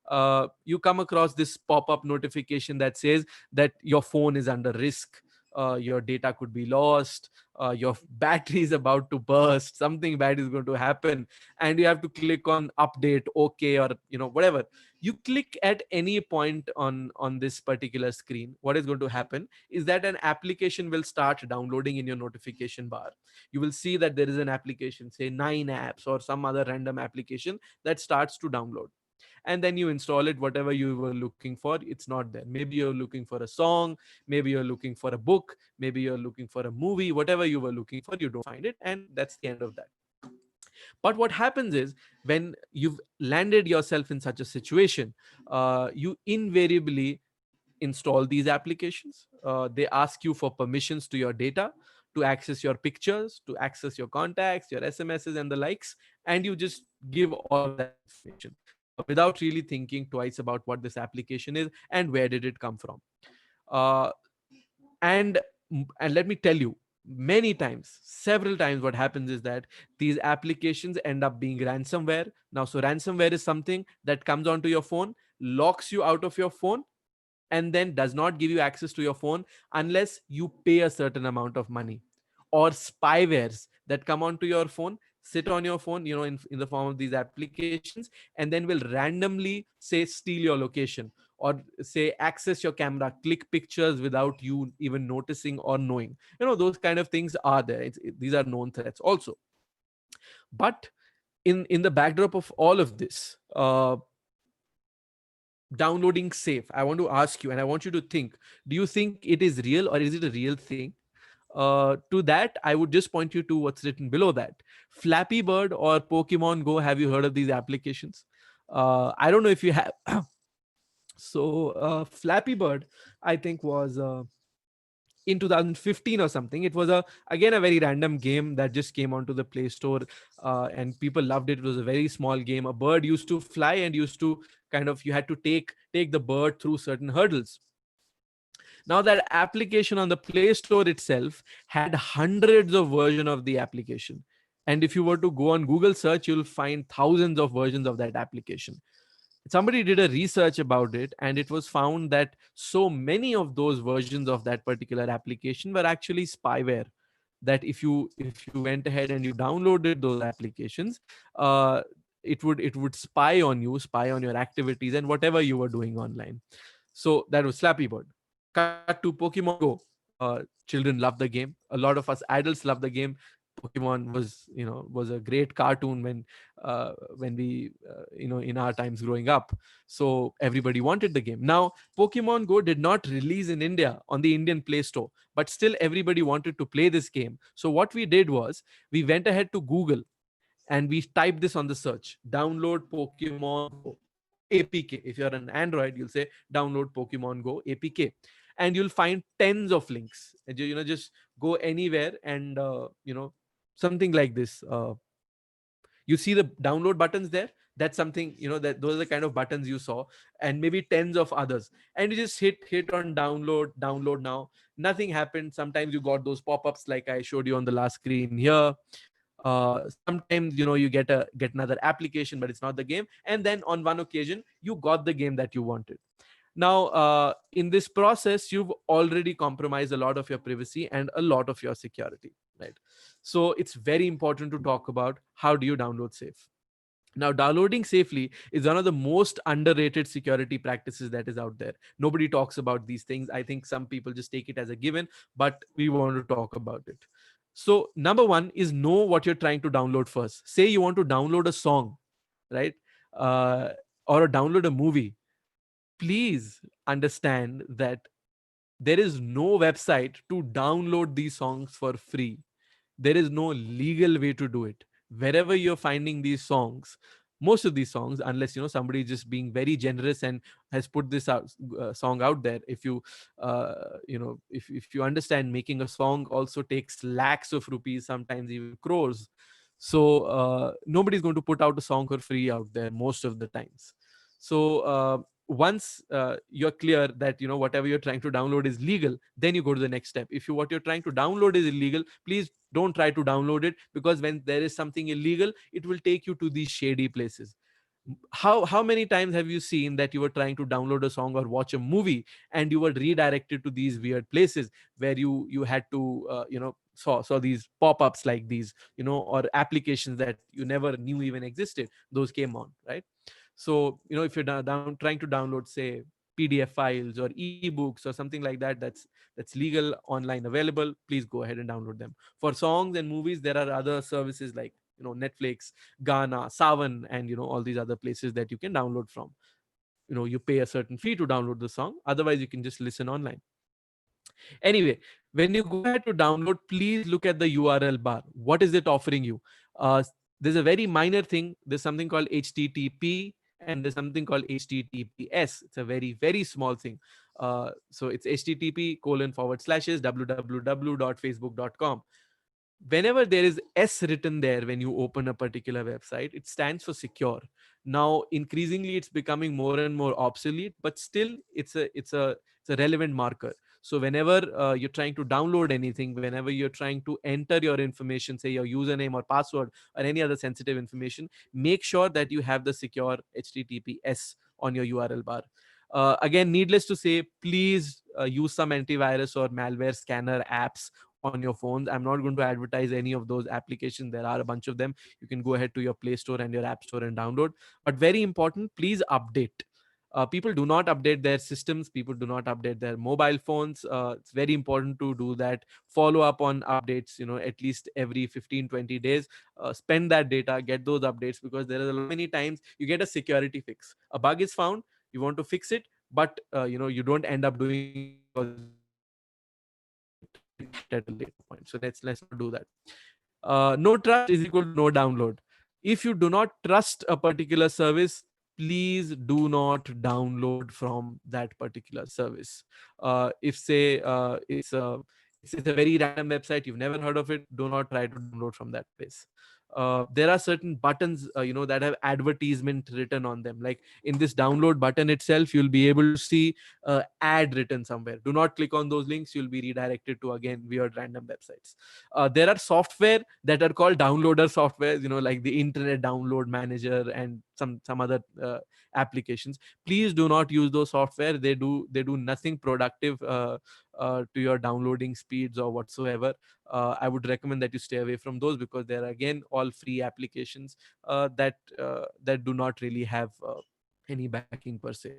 C: You come across this pop-up notification that says that your phone is under risk, your data could be lost, your battery is about to burst, something bad is going to happen, and you have to click on update, okay, or whatever. You click at any point on this particular screen, what is going to happen is that an application will start downloading in your notification bar. You will see that there is an application, say 9 apps or some other random application, that starts to download. And then you install it. Whatever you were looking for, it's not there. Maybe you're looking for a song, maybe you're looking for a book, maybe you're looking for a movie. Whatever you were looking for, you don't find it, and that's the end of that. But what happens is, when you've landed yourself in such a situation, you invariably install these applications. They ask you for permissions to your data, to access your pictures, to access your contacts, your SMSs and the likes, and you just give all of that information without really thinking twice about what this application is and where did it come from. Uh, and let me tell you, many times, several times, what happens is that these applications end up being ransomware. Now, so ransomware is something that comes onto your phone, locks you out of your phone, and then does not give you access to your phone unless you pay a certain amount of money. Or spywares that come onto your phone, sit on your phone, in the form of these applications, and then will randomly say steal your location, or say access your camera, click pictures without you even noticing or knowing. Those kind of things are there. These are known threats also. But in the backdrop of all of this, downloading safe, I want to ask you, and I want you to think, do you think it is real, or is it a real thing? To that, I would just point you to what's written below that. Flappy Bird or Pokemon Go, have you heard of these applications? I don't know if you have. So Flappy Bird, I think, was in 2015 or something. It was again a very random game that just came onto the Play Store, and people loved it. It was a very small game. A bird used to fly and used to you had to take the bird through certain hurdles. Now, that application on the Play Store itself had hundreds of versions of the application. And if you were to go on Google search, you'll find thousands of versions of that application. Somebody did a research about it, and it was found that so many of those versions of that particular application were actually spyware. That if you went ahead and you downloaded those applications, it would spy on you, spy on your activities and whatever you were doing online. So that was Flappy Bird. Cut to Pokemon Go. Children love the game. A lot of us adults love the game. Pokemon was a great cartoon when we in our times growing up. So everybody wanted the game. Now, Pokemon Go did not release in India on the Indian Play Store, but still everybody wanted to play this game. So what we did was, we went ahead to Google and we typed this on the search: download Pokemon Go APK. If you're an Android, you'll say download Pokemon Go APK, and you'll find tens of links. And just go anywhere and something like this. You see the download buttons there. That's something, that those are the kind of buttons you saw, and maybe tens of others. And you just hit on download now. Nothing happened. Sometimes you got those pop-ups like I showed you on the last screen here. Sometimes you get another application, but it's not the game. And then on one occasion, you got the game that you wanted. Now, in this process, you've already compromised a lot of your privacy and a lot of your security, right? So it's very important to talk about, how do you download safe? Now, downloading safely is one of the most underrated security practices that is out there. Nobody talks about these things. I think some people just take it as a given, but we want to talk about it. So number one is, know what you're trying to download first. Say you want to download a song, right? uh, or download a movie, please understand that there is no website to download these songs for free. There is no legal way to do it. Wherever you're finding these songs, most of these songs, unless somebody is just being very generous and has put this song out there, if you if you understand, making a song also takes lakhs of rupees, sometimes even crores. So nobody's going to put out a song for free out there most of the times. So once you're clear that whatever you're trying to download is legal, then you go to the next step. If what you're trying to download is illegal, please don't try to download it, because when there is something illegal, it will take you to these shady places. How many times have you seen that you were trying to download a song or watch a movie, and you were redirected to these weird places where you had to saw these pop-ups like these, or applications that you never knew even existed, those came on, right? So if you're down trying to download, say, PDF files or ebooks or something like that, that's legal, online, available, please go ahead and download them. For songs and movies, there are other services like Netflix, Ghana, Savan, and all these other places that you can download from. You pay a certain fee to download the song, otherwise you can just listen online. Anyway, when you go ahead to download, please look at the URL bar. What is it offering you? There's a very minor thing. There's something called HTTP and there's something called HTTPS. It's a very, very small thing. So it's http:// www.facebook.com. Whenever there is S written there, when you open a particular website, it stands for secure. Now, increasingly, it's becoming more and more obsolete, but still, it's a relevant marker. So whenever you're trying to download anything, whenever you're trying to enter your information, say your username or password or any other sensitive information, make sure that you have the secure HTTPS on your URL bar. Again, needless to say, please use some antivirus or malware scanner apps on your phones. I'm not going to advertise any of those applications. There are a bunch of them. You can go ahead to your Play Store and your App Store and download. But very important, please update. People do not update their systems. People do not update their mobile phones. It's very important to do that. Follow up on updates, at least every 15, 20 days. Spend that data, get those updates, because there are many times you get a security fix. A bug is found, you want to fix it, but you don't end up doing it because you regret it at a later point. So let's not do that. No trust is equal to no download. If you do not trust a particular service, please do not download from that particular service. If say it's a very random website, you've never heard of it, do not try to download from that place. There are certain buttons that have advertisement written on them. Like in this download button itself, you'll be able to see ad written somewhere. Do not click on those links. You'll be redirected to, again, weird random websites. There are software that are called downloader software, like the Internet Download Manager and some other applications. Please do not use those software. They do nothing productive to your downloading speeds or whatsoever. I would recommend that you stay away from those, because they're, again, all free applications that do not really have any backing per se.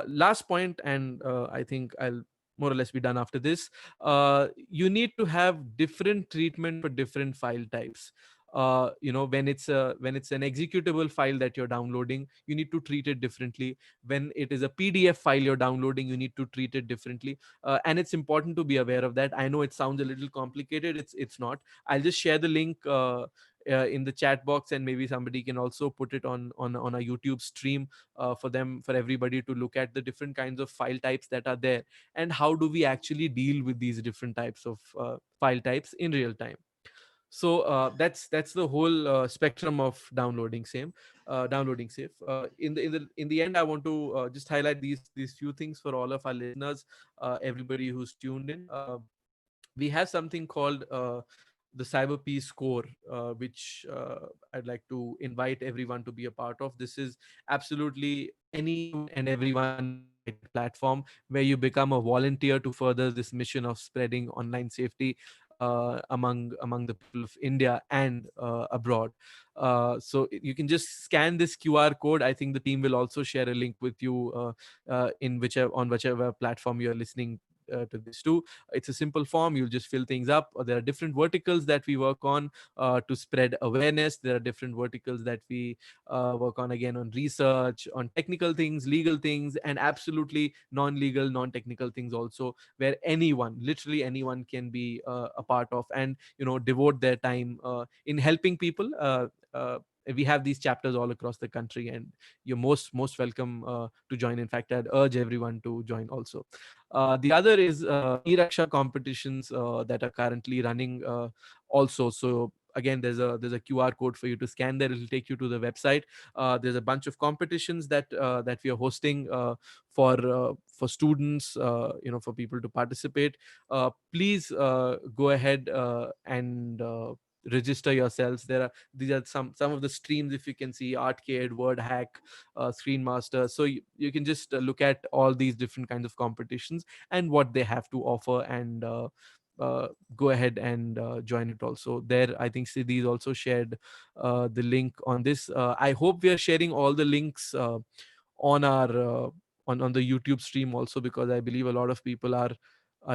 C: Last point, and I think I'll more or less be done after this. You need to have different treatment for different file types. When it's an executable file that you're downloading, you need to treat it differently. When it is a PDF file you're downloading, you need to treat it differently. And it's important to be aware of that. I know it sounds a little complicated. It's not. I'll just share the link in the chat box, and maybe somebody can also put it on a YouTube stream for everybody to look at the different kinds of file types that are there, and how do we actually deal with these different types of file types in real time. So that's the whole spectrum of downloading safe. In the end, I want to just highlight these few things for all of our listeners, everybody who's tuned in. We have something called the Cyber Peace Score, which I'd like to invite everyone to be a part of. This is absolutely anyone and everyone invited platform where you become a volunteer to further this mission of spreading online safety among the people of India and abroad. So you can just scan this QR code. I think the team will also share a link with you on whichever platform you're listening to this too. It's a simple form. You'll just fill things up. There are different verticals that we work on to spread awareness. There are different verticals that we work on, again, on research, on technical things, legal things, and absolutely non-legal, non-technical things also, where anyone, literally anyone, can be a part of, and devote their time in helping people. We have these chapters all across the country, and you're most welcome to join. In fact, I'd urge everyone to join also. The other is e-Raksha competitions that are currently running also. So again, there's a QR code for you to scan there. It'll take you to the website. There's a bunch of competitions that we are hosting for students, for people to participate. Please go ahead and register yourselves. These are some of the streams. If you can see, Artcade, Word Hack, Screen Master. So you can just look at all these different kinds of competitions and what they have to offer, and go ahead and join it also. There, I think Siddhi's also shared the link on this. I hope we are sharing all the links on our on the YouTube stream also, because I believe a lot of people are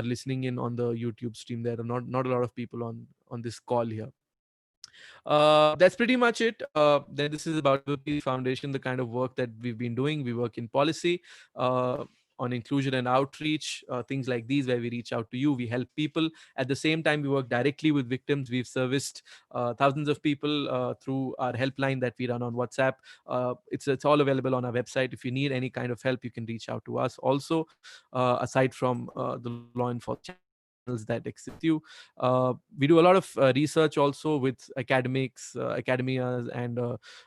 C: listening in on the YouTube stream. There are not a lot of people on this call here. That's pretty much it. Then this is about the Foundation, the kind of work that we've been doing. We work in policy, on inclusion and outreach, things like these, where we reach out to you, we help people. At the same time, we work directly with victims. We've serviced thousands of people through our helpline that we run on WhatsApp. It's all available on our website. If you need any kind of help, you can reach out to us. Also, aside from the law enforcement that exist you, we do a lot of research also with academics, academias, and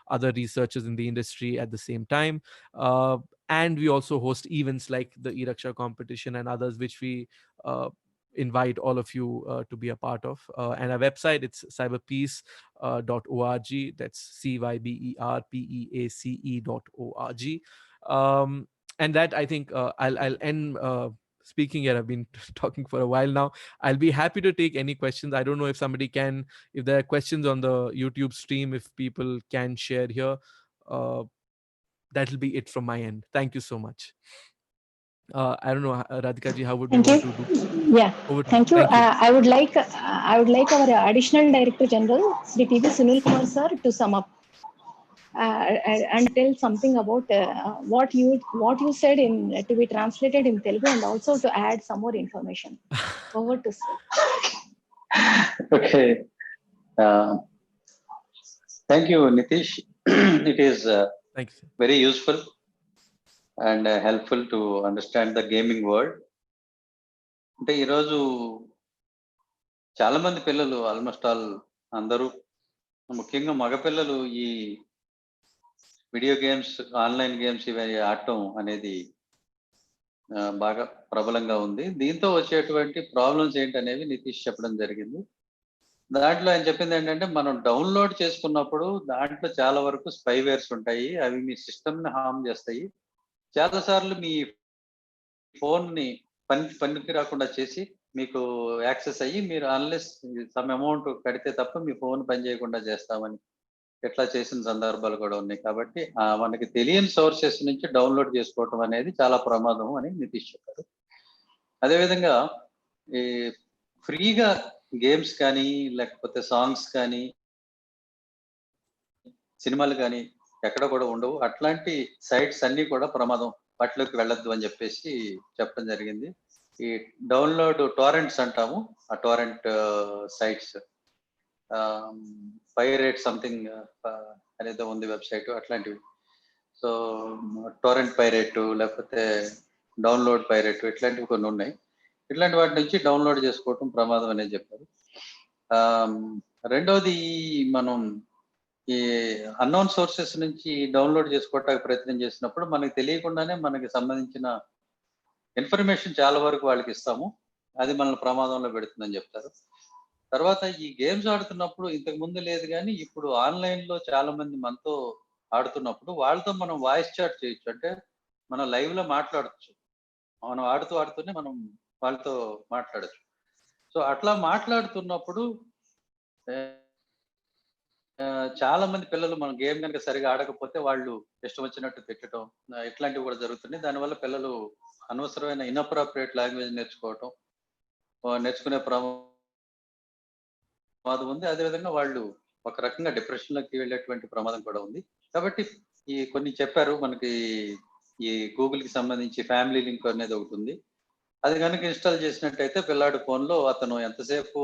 C: other researchers in the industry at the same time. And we also host events like the e-Raksha competition and others, which we invite all of you to be a part of. And our website, it's cyberpeace.org. That's cyberpeace.org. And that, I think, I'll end speaking here. I've been talking for a while now. I'll be happy to take any questions. I don't know if somebody can, if there are questions on the YouTube stream, if people can share here. That'll be it from my end. Thank you so much. I don't know, Radhika ji, how would we want to do?
A: Yeah, thank you. I would like our Additional Director General, Sri T.V. Sunil Kumar sir, to sum up and tell something about what you said to be translated in Telugu, and also to add some more information. Over to sir.
D: Okay. Thank you, Nitish. It is
C: Thank you,
D: very useful and helpful to understand the gaming world. అంటే ఈరోజు చాలా మంది పిల్లలు, almost all అందరూ, ముఖ్యంగా మగపిల్లలు, ఈ video games, online games ఇవి ఆడటం అనేది బాగా ప్రబలంగా ఉంది. దీంతో వచ్చేటువంటి ప్రాబ్లమ్స్ ఏంటనేవి నితీష్ చెప్పడం జరిగింది. దాంట్లో ఆయన చెప్పింది ఏంటంటే, మనం డౌన్లోడ్ చేసుకున్నప్పుడు దాంట్లో చాలా వరకు స్పైవేర్స్ ఉంటాయి. అవి మీ సిస్టమ్ని హార్మ్ చేస్తాయి. చాలాసార్లు మీ ఫోన్ని పనికి రాకుండా చేసి మీకు యాక్సెస్ అయ్యి, మీరు అన్లెస్ సమ్ అమౌంట్ కడితే తప్ప మీ ఫోన్ పని చేయకుండా చేస్తామని ఎట్లా చేసిన సందర్భాలు కూడా ఉన్నాయి. కాబట్టి మనకి తెలియని సోర్సెస్ నుంచి డౌన్లోడ్ చేసుకోవటం అనేది చాలా ప్రమాదం అని నితీష్ చెప్పారు. అదేవిధంగా ఈ ఫ్రీగా గేమ్స్ కానీ, లేకపోతే సాంగ్స్ కానీ, సినిమాలు కానీ ఎక్కడ కూడా ఉండవు. అట్లాంటి సైట్స్ అన్ని కూడా ప్రమాదం, వాటిలోకి వెళ్ళొద్దు అని చెప్పేసి చెప్పడం జరిగింది. ఈ డౌన్లోడ్ టోరెంట్స్ అంటాము, ఆ టోరెంట్ సైట్స్, పైరేట్ సంథింగ్ అనేది ఉంది వెబ్సైట్, అట్లాంటివి. సో టోరెంట్ పైరేట్, లేకపోతే డౌన్లోడ్ పైరేట్, ఇట్లాంటివి కొన్ని ఉన్నాయి. ఇట్లాంటి వాటి నుంచి డౌన్లోడ్ చేసుకోవటం ప్రమాదం అనేది చెప్పారు. రెండోది, మనం ఈ అన్నోన్ సోర్సెస్ నుంచి డౌన్లోడ్ చేసుకోవటానికి ప్రయత్నం చేసినప్పుడు మనకి తెలియకుండానే మనకి సంబంధించిన ఇన్ఫర్మేషన్ చాలా వరకు వాళ్ళకి ఇస్తాము. అది మనల్ని ప్రమాదంలో పెడుతుందని చెప్తారు. తర్వాత ఈ గేమ్స్ ఆడుతున్నప్పుడు, ఇంతకు ముందు లేదు కానీ ఇప్పుడు ఆన్లైన్లో చాలా మంది మనతో ఆడుతున్నప్పుడు వాళ్ళతో మనం వాయిస్ చాట్ చేయొచ్చు. అంటే మనం లైవ్లో మాట్లాడచ్చు. మనం ఆడుతూనే మనం వాళ్ళతో మాట్లాడచ్చు. సో అట్లా మాట్లాడుతున్నప్పుడు చాలా మంది పిల్లలు మనం గేమ్ కనుక సరిగా ఆడకపోతే వాళ్ళు ఇష్టం వచ్చినట్టు తిట్టడం ఇట్లాంటివి కూడా జరుగుతున్నాయి. దానివల్ల పిల్లలు అనవసరమైన ఇన్అప్రాప్రియేట్ లాంగ్వేజ్ నేర్చుకునే ప్రమాదం ఉంది. అదేవిధంగా వాళ్ళు ఒక రకంగా డిప్రెషన్ లోకి వెళ్ళేటువంటి ప్రమాదం కూడా ఉంది. కాబట్టి ఈ కొన్ని చెప్పారు మనకి, ఈ గూగుల్ కి సంబంధించి ఫ్యామిలీ లింక్ అనేది ఒకటి ఉంది. అది కనుక ఇన్స్టాల్ చేసినట్టయితే పిల్లాడు ఫోన్ లో అతను ఎంతసేపు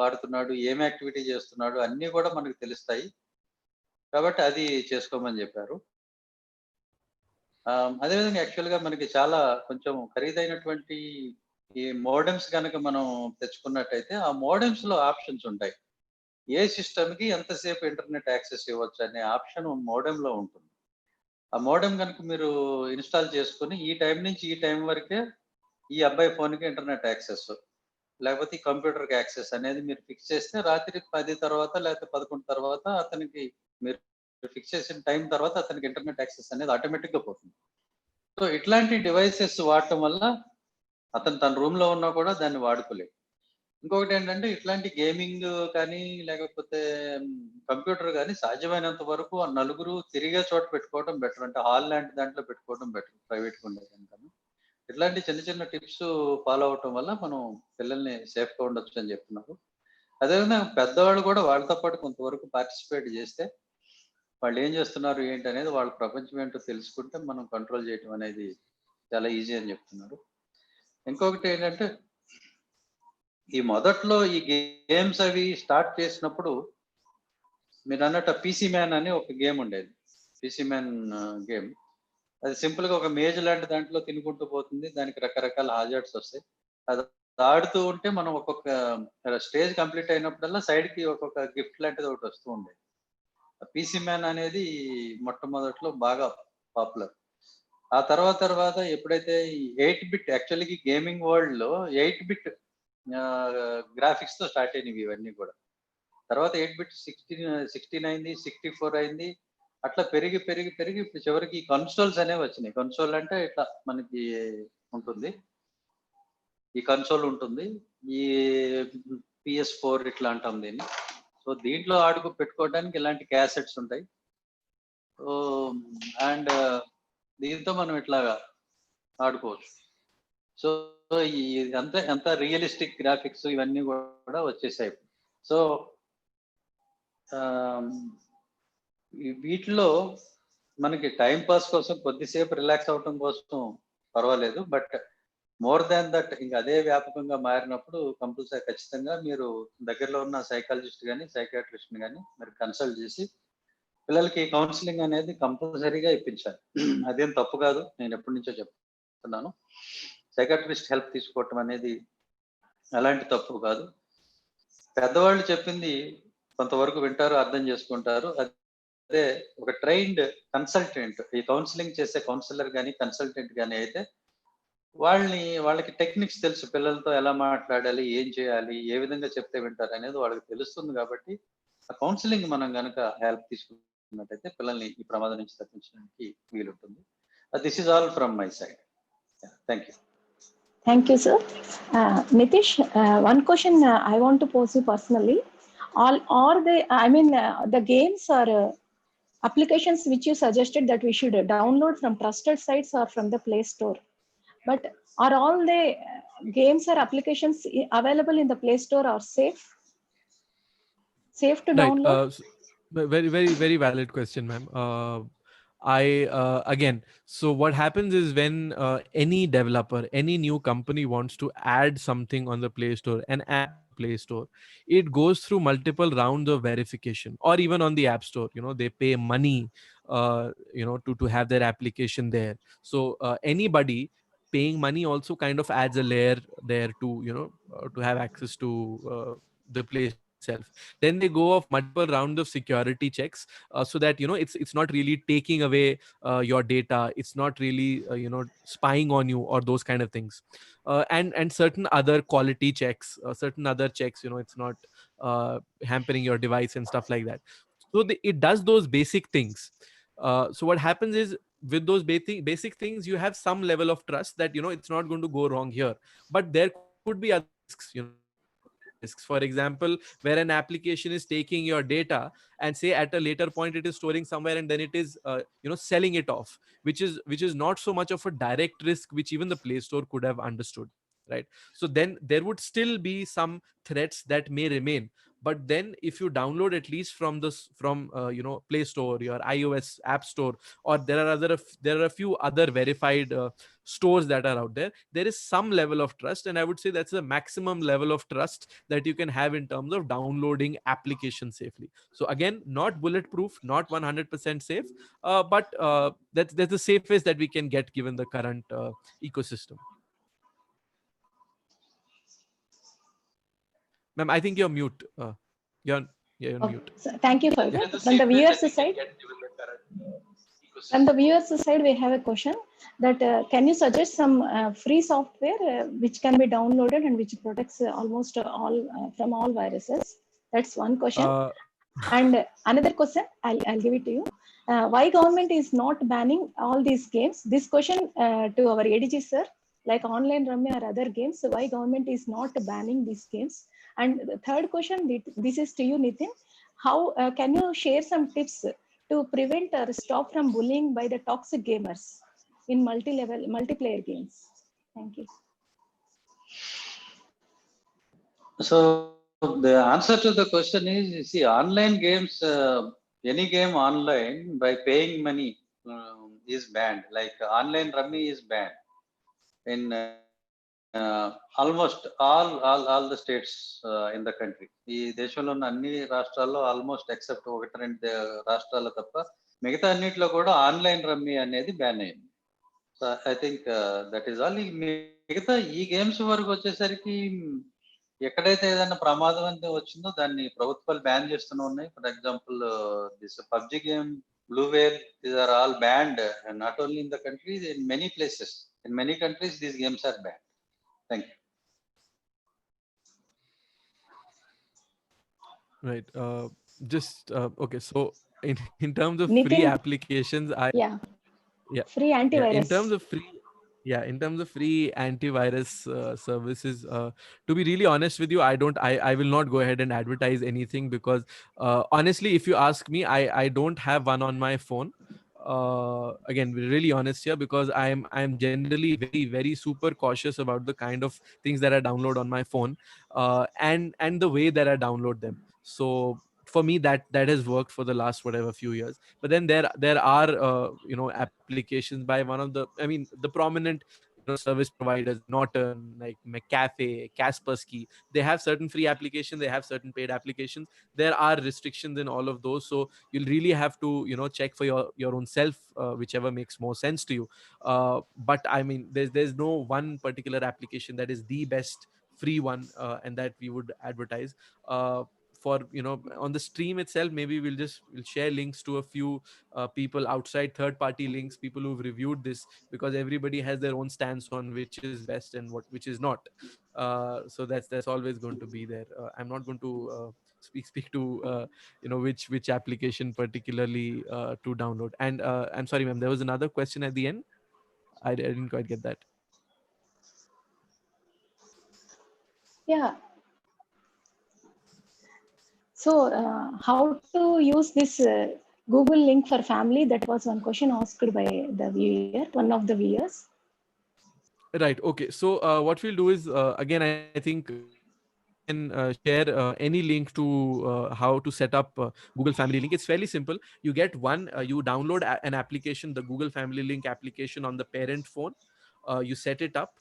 D: ఆడుతున్నాడు, ఏం యాక్టివిటీ చేస్తున్నాడు అన్ని కూడా మనకు తెలుస్తాయి. కాబట్టి అది చేసుకోమని చెప్పారు. అదేవిధంగా యాక్చువల్ గా మనకి చాలా కొంచెం ఖరీదైనటువంటి ఈ మోడెమ్స్ కనుక మనం తెచ్చుకున్నట్టయితే ఆ మోడెమ్స్ లో ఆప్షన్స్ ఉంటాయి. ఏ సిస్టమ్ కి ఎంతసేపు ఇంటర్నెట్ యాక్సెస్ ఇవ్వచ్చు అనే ఆప్షన్ మోడెమ్ లో ఉంటుంది. ఆ మోడెమ్ కనుక మీరు ఇన్స్టాల్ చేసుకుని ఈ టైం నుంచి ఈ టైం వరకే ఈ అబ్బాయి ఫోన్ కి ఇంటర్నెట్ యాక్సెస్, లేకపోతే ఈ కంప్యూటర్ కి యాక్సెస్ అనేది మీరు ఫిక్స్ చేస్తే రాత్రి 10 తర్వాత లేకపోతే 11 తర్వాత అతనికి మీరు ఫిక్స్ చేసిన టైం తర్వాత అతనికి ఇంటర్నెట్ యాక్సెస్ అనేది ఆటోమేటిక్ గా పోతుంది. సో ఇట్లాంటి డివైసెస్ వాడటం వల్ల అతను తన రూమ్ లో ఉన్నా కూడా దాన్ని వాడుకోలేదు. ఇంకొకటి ఏంటంటే ఇట్లాంటి గేమింగ్ కానీ లేకపోతే కంప్యూటర్ కానీ సాధ్యమైనంత వరకు ఆ నలుగురు తిరిగే చోట పెట్టుకోవడం బెటర్. అంటే హాల్ లాంటి దాంట్లో పెట్టుకోవడం బెటర్ ప్రైవేట్ గా ఉండేదానికన్నా. ఇట్లాంటి చిన్న చిన్న టిప్స్ ఫాలో అవటం వల్ల మనం పిల్లల్ని సేఫ్ గా ఉండొచ్చు అని చెప్తున్నారు. అదేవిధంగా పెద్దవాళ్ళు కూడా వాళ్ళతో పాటు కొంతవరకు పార్టిసిపేట్ చేస్తే వాళ్ళు ఏం చేస్తున్నారు ఏంటి అనేది వాళ్ళ ప్రపంచం ఏంటో తెలుసుకుంటే మనం కంట్రోల్ చేయటం అనేది చాలా ఈజీ అని చెప్తున్నారు. ఇంకొకటి ఏంటంటే ఈ మొదట్లో ఈ గేమ్స్ అవి స్టార్ట్ చేసినప్పుడు మీరు అన్నట్టు పీసీ మ్యాన్ అని ఒక గేమ్ ఉండేది. పీసీ మ్యాన్ గేమ్ అది సింపుల్ గా ఒక మేజ్ లాంటి దాంట్లో తినుకుంటూ పోతుంది. దానికి రకరకాల హాజార్డ్స్ వస్తాయి. అది ఆడుతూ ఉంటే మనం ఒక్కొక్క స్టేజ్ కంప్లీట్ అయినప్పుడల్లా సైడ్ కి ఒక్కొక్క గిఫ్ట్ లాంటిది ఒకటి వస్తూ ఉండేది. పీసీ మ్యాన్ అనేది మొట్టమొదట్లో బాగా పాపులర్. ఆ తర్వాత ఎప్పుడైతే 8-బిట్ యాక్చువల్లీ గేమింగ్ వరల్డ్ లో 8-బిట్ గ్రాఫిక్స్ తో స్టార్ట్ అయినవి ఇవన్నీ కూడా. తర్వాత 8-బిట్ 16 అయింది, 64 అయింది. అట్లా పెరిగి పెరిగి పెరిగి ఇప్పుడు చివరికి కన్సోల్స్ అనేవి వచ్చినాయి. కన్సోల్ అంటే ఇట్లా మనకి ఉంటుంది, ఈ కన్సోల్ ఉంటుంది, ఈ PS4 ఇట్లా అంటాం దీన్ని. సో దీంట్లో పెట్టుకోవడానికి ఇలాంటి క్యాసెట్స్ ఉంటాయి. సో అండ్ దీంతో మనం ఇట్లాగా ఆడుకోవచ్చు. సో ఎంత రియలిస్టిక్ గ్రాఫిక్స్ ఇవన్నీ కూడా వచ్చేసాయి. సో వీటిలో మనకి టైం పాస్ కోసం కొద్దిసేపు రిలాక్స్ అవటం కోసం పర్వాలేదు. బట్ మోర్ దాన్ దట్ ఇంకా అదే వ్యాపకంగా మారినప్పుడు కంపల్సరీ ఖచ్చితంగా మీరు దగ్గరలో ఉన్న సైకాలజిస్ట్ కానీ సైకాట్రిస్ట్ కానీ మీరు కన్సల్ట్ చేసి పిల్లలకి కౌన్సిలింగ్ అనేది కంపల్సరీగా ఇప్పించాలి. అదేం తప్పు కాదు, నేను ఎప్పటి నుంచో చెప్తున్నాను. సైకాట్రిస్ట్ హెల్ప్ తీసుకోవటం అనేది అలాంటి తప్పు కాదు. పెద్దవాళ్ళు చెప్పింది కొంతవరకు వింటారు, అర్థం చేసుకుంటారు. అదే ఒక ట్రైన్డ్ కన్సల్టెంట్, ఈ కౌన్సిలింగ్ చేసే కౌన్సిలర్ కానీ కన్సల్టెంట్ కానీ అయితే వాళ్ళకి టెక్నిక్స్ తెలుసు. పిల్లలతో ఎలా మాట్లాడాలి, ఏం చేయాలి, ఏ విధంగా చెప్తే వింటారు అనేది వాళ్ళకి తెలుస్తుంది. కాబట్టి ఆ కౌన్సిలింగ్ మనం కనుక హెల్ప్ తీసుకున్నట్టయితే పిల్లల్ని ఈ ప్రమాదం నుంచి తప్పించడానికి వీలుంటుంది. This is all from my side. Thank you.
A: Thank you, sir. Nitish, one question I want to pose you personally. The games or applications which you suggested that we should download from trusted sites or from the Play Store. But are all the games or applications available in the Play Store or safe? Safe to download?
C: Very, very, very valid question, ma'am. Again, so what happens is when any developer, any new company wants to add something on the Play Store, Play Store, it goes through multiple rounds of verification, or even on the App Store, they pay money to have their application there. So anybody paying money also kind of adds a layer there to to have access to the Play Store itself. Then they go off multiple rounds of security checks so that it's not really taking away your data, it's not really spying on you or those kind of things, and certain other quality checks, certain other checks, it's not hampering your device and stuff like that. So it does those basic things. So what happens is, with those basic things, you have some level of trust that it's not going to go wrong here. But there could be other risks, risks. For example, where an application is taking your data and say at a later point it is storing somewhere and then it is selling it off, which is not so much of a direct risk which even the Play Store could have understood, right? So then there would still be some threats that may remain. But then if you download at least from this from Play Store, your iOS app store, or there are a few other verified stores that are out there, there is some level of trust, and I would say that's the maximum level of trust that you can have in terms of downloading applications safely. So again, not bulletproof, not 100% safe, but that's the safest that we can get given the current ecosystem. Ma'am, I think you're mute. You're yeah, you're
A: Okay,
C: mute.
A: so thank you for that. From the viewers' side, we have a question that can you suggest some free software which can be downloaded and which protects almost all from all viruses? That's one question. And another question, I'll give it to you. Why government is not banning all these games? This question to our ADG sir, like online rummy or other games, why government is not banning these games? And the third question, this is to you, Nitin. How can you share some tips to prevent or stop from bullying by the toxic gamers in multiplayer games? Thank you.
D: So the answer to the question is, you see, online games, any game online by paying money is banned. Like online rummy is banned in almost all the states in the country. ఈ దేశంలో ఉన్న అన్ని రాష్ట్రాల్లో almost except ఒకటి రెండు రాష్ట్రాల్లో తప్ప మిగతా అన్నిట్లో కూడా ఆన్లైన్ రమ్మీ అనేది బ్యాన్ అయింది. So I think that is all. మిగతా ఈ గేమ్స్ వరకు వచ్చేసరికి ఎక్కడైతే ఏదైనా ప్రమాదం అంతా వచ్చిందో దాన్ని ప్రభుత్వాలు బ్యాన్ చేస్తూనే ఉన్నాయి. For example this PUBG game, blue whale, these are all banned not only in the country, in many places, in many countries these games are banned. Thank you.
C: Right. Okay. So in terms of
A: Nitin,
C: free applications,
A: yeah, free
C: yeah.
A: antivirus.
C: In terms of free antivirus services, to be really honest with you, I will not go ahead and advertise anything because honestly, if you ask me, I don't have one on my phone. Again, we're really honest here because I'm generally very, very super cautious about the kind of things that I download on my phone, and the way that I download them. So for me, that has worked for the last whatever few years. But then there are applications by one of the, I mean, the prominent service providers, Norton, like McCafe, Kaspersky. They have certain free applications, they have certain paid applications. There are restrictions in all of those, so you'll really have to check for your own self, whichever makes more sense to you. But I mean, there's no one particular application that is the best free one, and that we would advertise. For on the stream itself, maybe we'll share links to a few people outside, third party links, people who've reviewed this, because everybody has their own stance on which is best and which is not. So that's always going to be there. I'm not going to speak to which application particularly to download. And I'm sorry, ma'am, there was another question at the end. I didn't quite get that.
A: Yeah. So how to use this Google link for family? That was one question asked by the viewer, one of the viewers.
C: Right. Okay. So what we'll do is, again, I think we can share any link to how to set up Google Family Link. It's fairly simple. You get you download an application, the Google Family Link application on the parent phone. You set it up,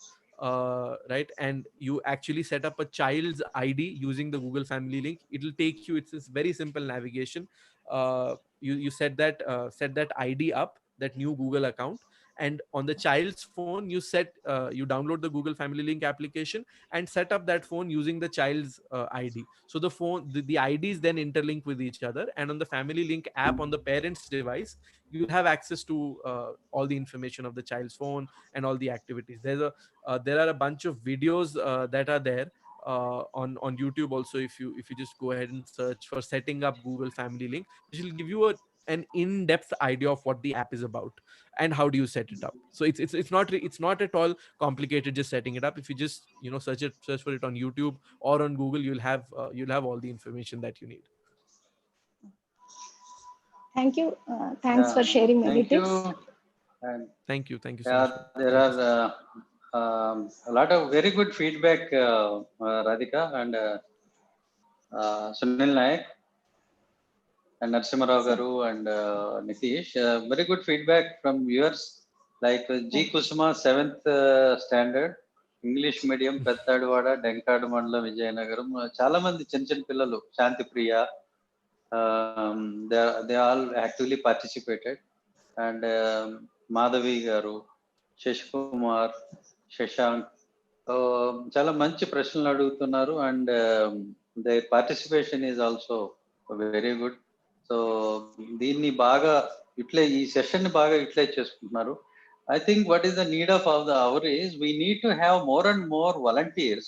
C: right? And you actually set up a child's ID using the Google Family Link. It'll take you, it's this very simple navigation. You set that ID up, that new Google account. And on the child's phone, you download the Google Family Link application and set up that phone using the child's ID. So the IDs then interlink with each other, and on the Family Link app on the parent's device, you'll have access to all the information of the child's phone and all the activities. There are a bunch of videos that are there on YouTube also. If you just go ahead and search for setting up Google Family Link, which will give you a an in-depth idea of what the app is about and how do you set it up. So it's not at all complicated just setting it up. If you just search for it on YouTube or on Google, you'll have all the information that you need.
A: Thank you. Thanks for sharing the
D: Thank
A: details.
D: you. And
C: Thank you so much.
D: there are a lot of very good feedback, Radhika and Sunil Nayak and Narsimharao Garu and Nitish. Very good feedback from viewers like G. Kusuma, 7th standard, English medium, Pettadwada, Denkadu Mandala, Vijayanagaram. Chala mandi chin pillalu, Shanti Priya, they all actively participated. And Madhavi Garu, Shashkumar, Shashank, చాలా మంచి ప్రశ్నలు అడుగుతున్నారు and their participation is also very good. So దీన్ని బాగా ఈ session ని బాగా utilise చేసుకుంటున్నారు. I think what is the need of the hour is we need to have more and more volunteers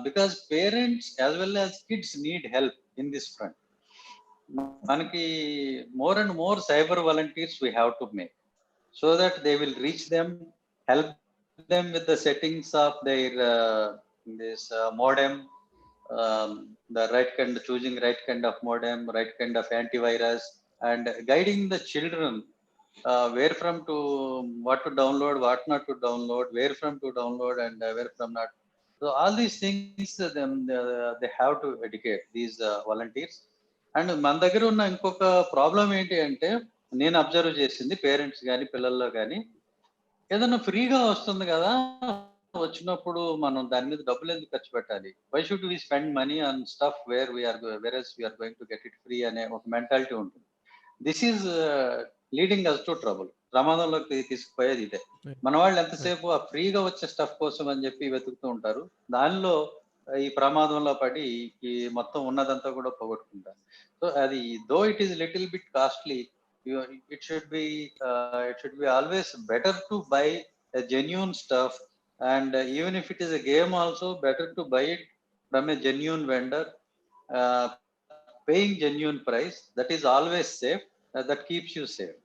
D: because parents as well as kids need help in this front. మనకి more and more cyber volunteers we have to make so that they will reach them, help them with the settings of their this modem, the right kind, choosing right kind of modem, right kind of antivirus, and guiding the children where from to what to download, what not to download, where from to download, and where from not. So all these things they have to educate these volunteers. And మన దగ్గర ఉన్న ఇంకొక problem ఏంటి అంటే నేను observe చేసింది parents కానీ పిల్లల్లో కానీ ఏదైనా ఫ్రీగా వస్తుంది కదా వచ్చినప్పుడు మనం దాని మీద డబ్బులు ఎందుకు ఖర్చు పెట్టాలి, why should we spend money on stuff where we're going to get it free అనే ఒక మెంటాలిటీ ఉంటుంది. This is leading us to trouble. ప్రమాదంలోకి తీసుకుపోయేది ఇదే. మన వాళ్ళు ఎంతసేపు ఆ ఫ్రీగా వచ్చే స్టఫ్ కోసం అని చెప్పి వెతుకుతూ ఉంటారు, దానిలో ఈ ప్రమాదంలో పడి ఈ మొత్తం ఉన్నదంతా కూడా పోగొట్టుకుంటారు. సో అది though it is little bit costly, it should be always better to buy a genuine stuff, and even if it is a game also better to buy it from a genuine vendor, paying genuine price. That is always safe, that keeps you safe.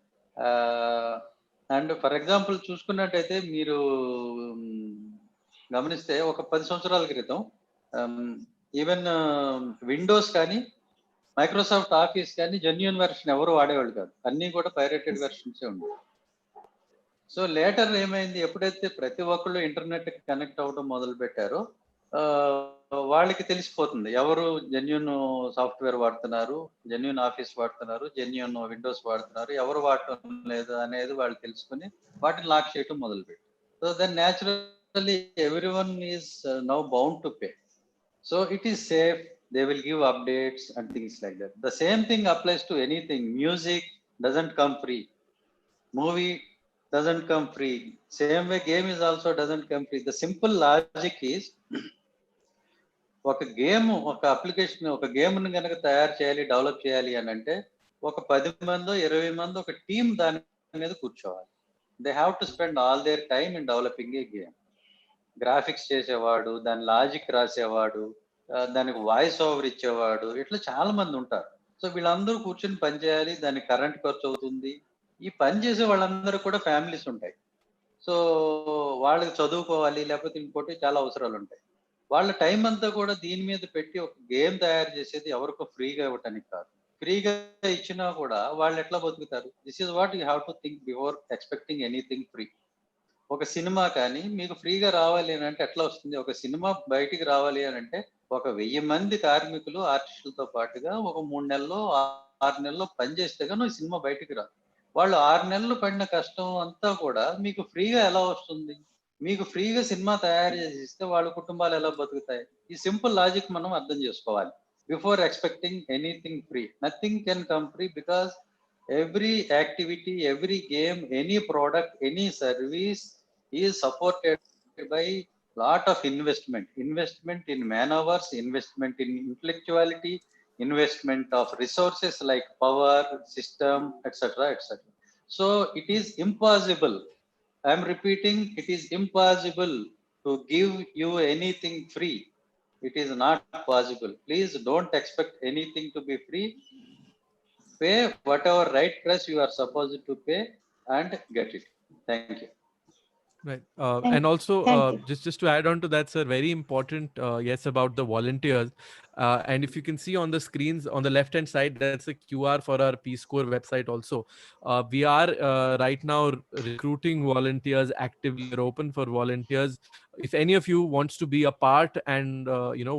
D: And for example చూసుకున్నట్టయితే మీరు గమనిస్తే ఒక 10 సంవత్సరాల క్రితం even Windows కానీ Microsoft office కానీ genuine version ఎవరు వాడేవాళ్ళు కాదు, అన్ని కూడా పైరేటెడ్ వెర్షన్స్ ఉండేవి. సో లేటర్ ఏమైంది, ఎప్పుడైతే ప్రతి ఒక్కళ్ళు ఇంటర్నెట్ కి కనెక్ట్ అవ్వడం మొదలు పెట్టారో వాళ్ళకి తెలిసిపోతుంది ఎవరు జెన్యూన్ సాఫ్ట్వేర్ వాడుతున్నారు, జెన్యూన్ ఆఫీస్ వాడుతున్నారు, జెన్యూన్ విండోస్ వాడుతున్నారు, ఎవరు వాడటం లేదు అనేది వాళ్ళు తెలుసుకుని వాటిని లాక్ చేయటం మొదలు పెట్టారు. So then naturally everyone is now bound to pay. So it is safe, they will give updates and things like that. The same thing applies to anything. Music doesn't come free, movie doesn't come free, same way game is also doesn't come free. The simple logic is ఒక game, ఒక application, ఒక game ని కనుక తయారు చేయాలి, develop చేయాలి అని అంటే ఒక 10 మందో 20 మందో ఒక టీం దాని మీద కూర్చోవాలి. They have to spend all their time in developing a game. Graphics చేసేవాడు, దాని లాజిక్ రాసేవాడు, దానికి వాయిస్ ఓవర్ ఇచ్చేవాడు, ఇట్లా చాలా మంది ఉంటారు. సో వీళ్ళందరూ కూర్చొని పని చేయాలి, దానికి కరెంట్ ఖర్చు అవుతుంది. ఈ పని చేసే వాళ్ళందరూ కూడా ఫ్యామిలీస్ ఉంటాయి. సో వాళ్ళకి చదువుకోవాలి, లేకపోతే ఇంకోటి చాలా అవసరాలు ఉంటాయి. వాళ్ళ టైం అంతా కూడా దీని మీద పెట్టి ఒక గేమ్ తయారు చేసేది ఎవరికో ఫ్రీగా ఇవ్వటానికి కాదు. ఫ్రీగా ఇచ్చినా కూడా వాళ్ళు ఎట్లా బతుకుతారు? This is what you have to think before expecting anything free. ఒక సినిమా కానీ మీకు ఫ్రీగా రావాలి అని అంటే ఎట్లా వస్తుంది? ఒక సినిమా బయటికి రావాలి అని అంటే ఒక 1000 మంది కార్మికులు ఆర్టిస్టులతో పాటుగా ఒక 3 నెలల్లో 6 నెలల్లో పనిచేస్తే కానీ సినిమా బయటికి రాదు. వాళ్ళు 6 నెలలు పడిన కష్టం అంతా కూడా మీకు ఫ్రీగా ఎలా వస్తుంది? మీకు ఫ్రీగా సినిమా తయారు చేసి ఇస్తే వాళ్ళ కుటుంబాలు ఎలా బతుకుతాయి? ఈ సింపుల్ లాజిక్ మనం అర్థం చేసుకోవాలి. Before expecting anything free, nothing can come free, because every activity, every game, any product, any service is supported by lot of investment in man hours, investment in intellectuality, investment of resources like power, system, etc. So it is impossible, I am repeating, it is impossible to give you anything free. It is not possible. Please don't expect anything to be free. pay whatever right price you are supposed to pay and get it. Thank you.
C: Right.
A: Thank-
C: And also,
A: thank you.
C: just to add on to that, sir, very important, yes, about the volunteers. And if you can see on the screens on the left-hand side, that's a QR for our Peace Corps website also. We are right now recruiting volunteers actively. We're open for volunteers. If any of you wants to be a part and,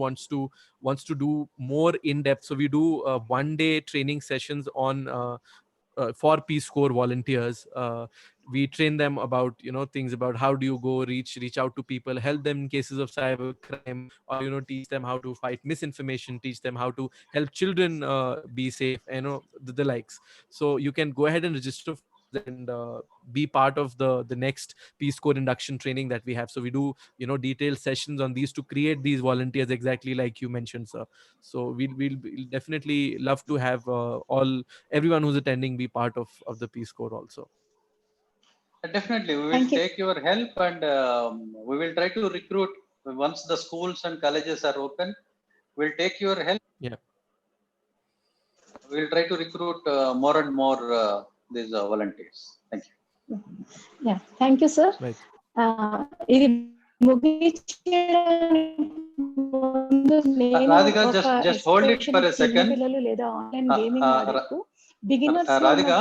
C: wants to do more in depth. So we do one-day training sessions on for Peace Corps volunteers. We train them about things about how do you go reach out to people, help them in cases of cyber crime, or teach them how to fight misinformation, teach them how to help children be safe, the likes. So you can go ahead and register for those and be part of the next Peace Corps induction training that we have. So we do detailed sessions on these to create these volunteers, exactly like you mentioned, sir. So we'll definitely love to have everyone who's attending be part of the Peace Corps also.
D: Definitely, we will
A: Thank you.
D: take your help, and we will try to recruit once the schools and colleges are open. We'll take your help.
C: Yeah.
D: We'll try to recruit more and more these volunteers. Thank you.
A: Yeah, thank you, sir.
C: Right.
A: ఇది ముగించడానికి ముందు నేను
D: Radhika,
A: ఒక
D: just hold it for a
A: చిన్న
D: second.
A: పిల్లలు లేదా online gaming ఆడేకు beginners
D: Radhika,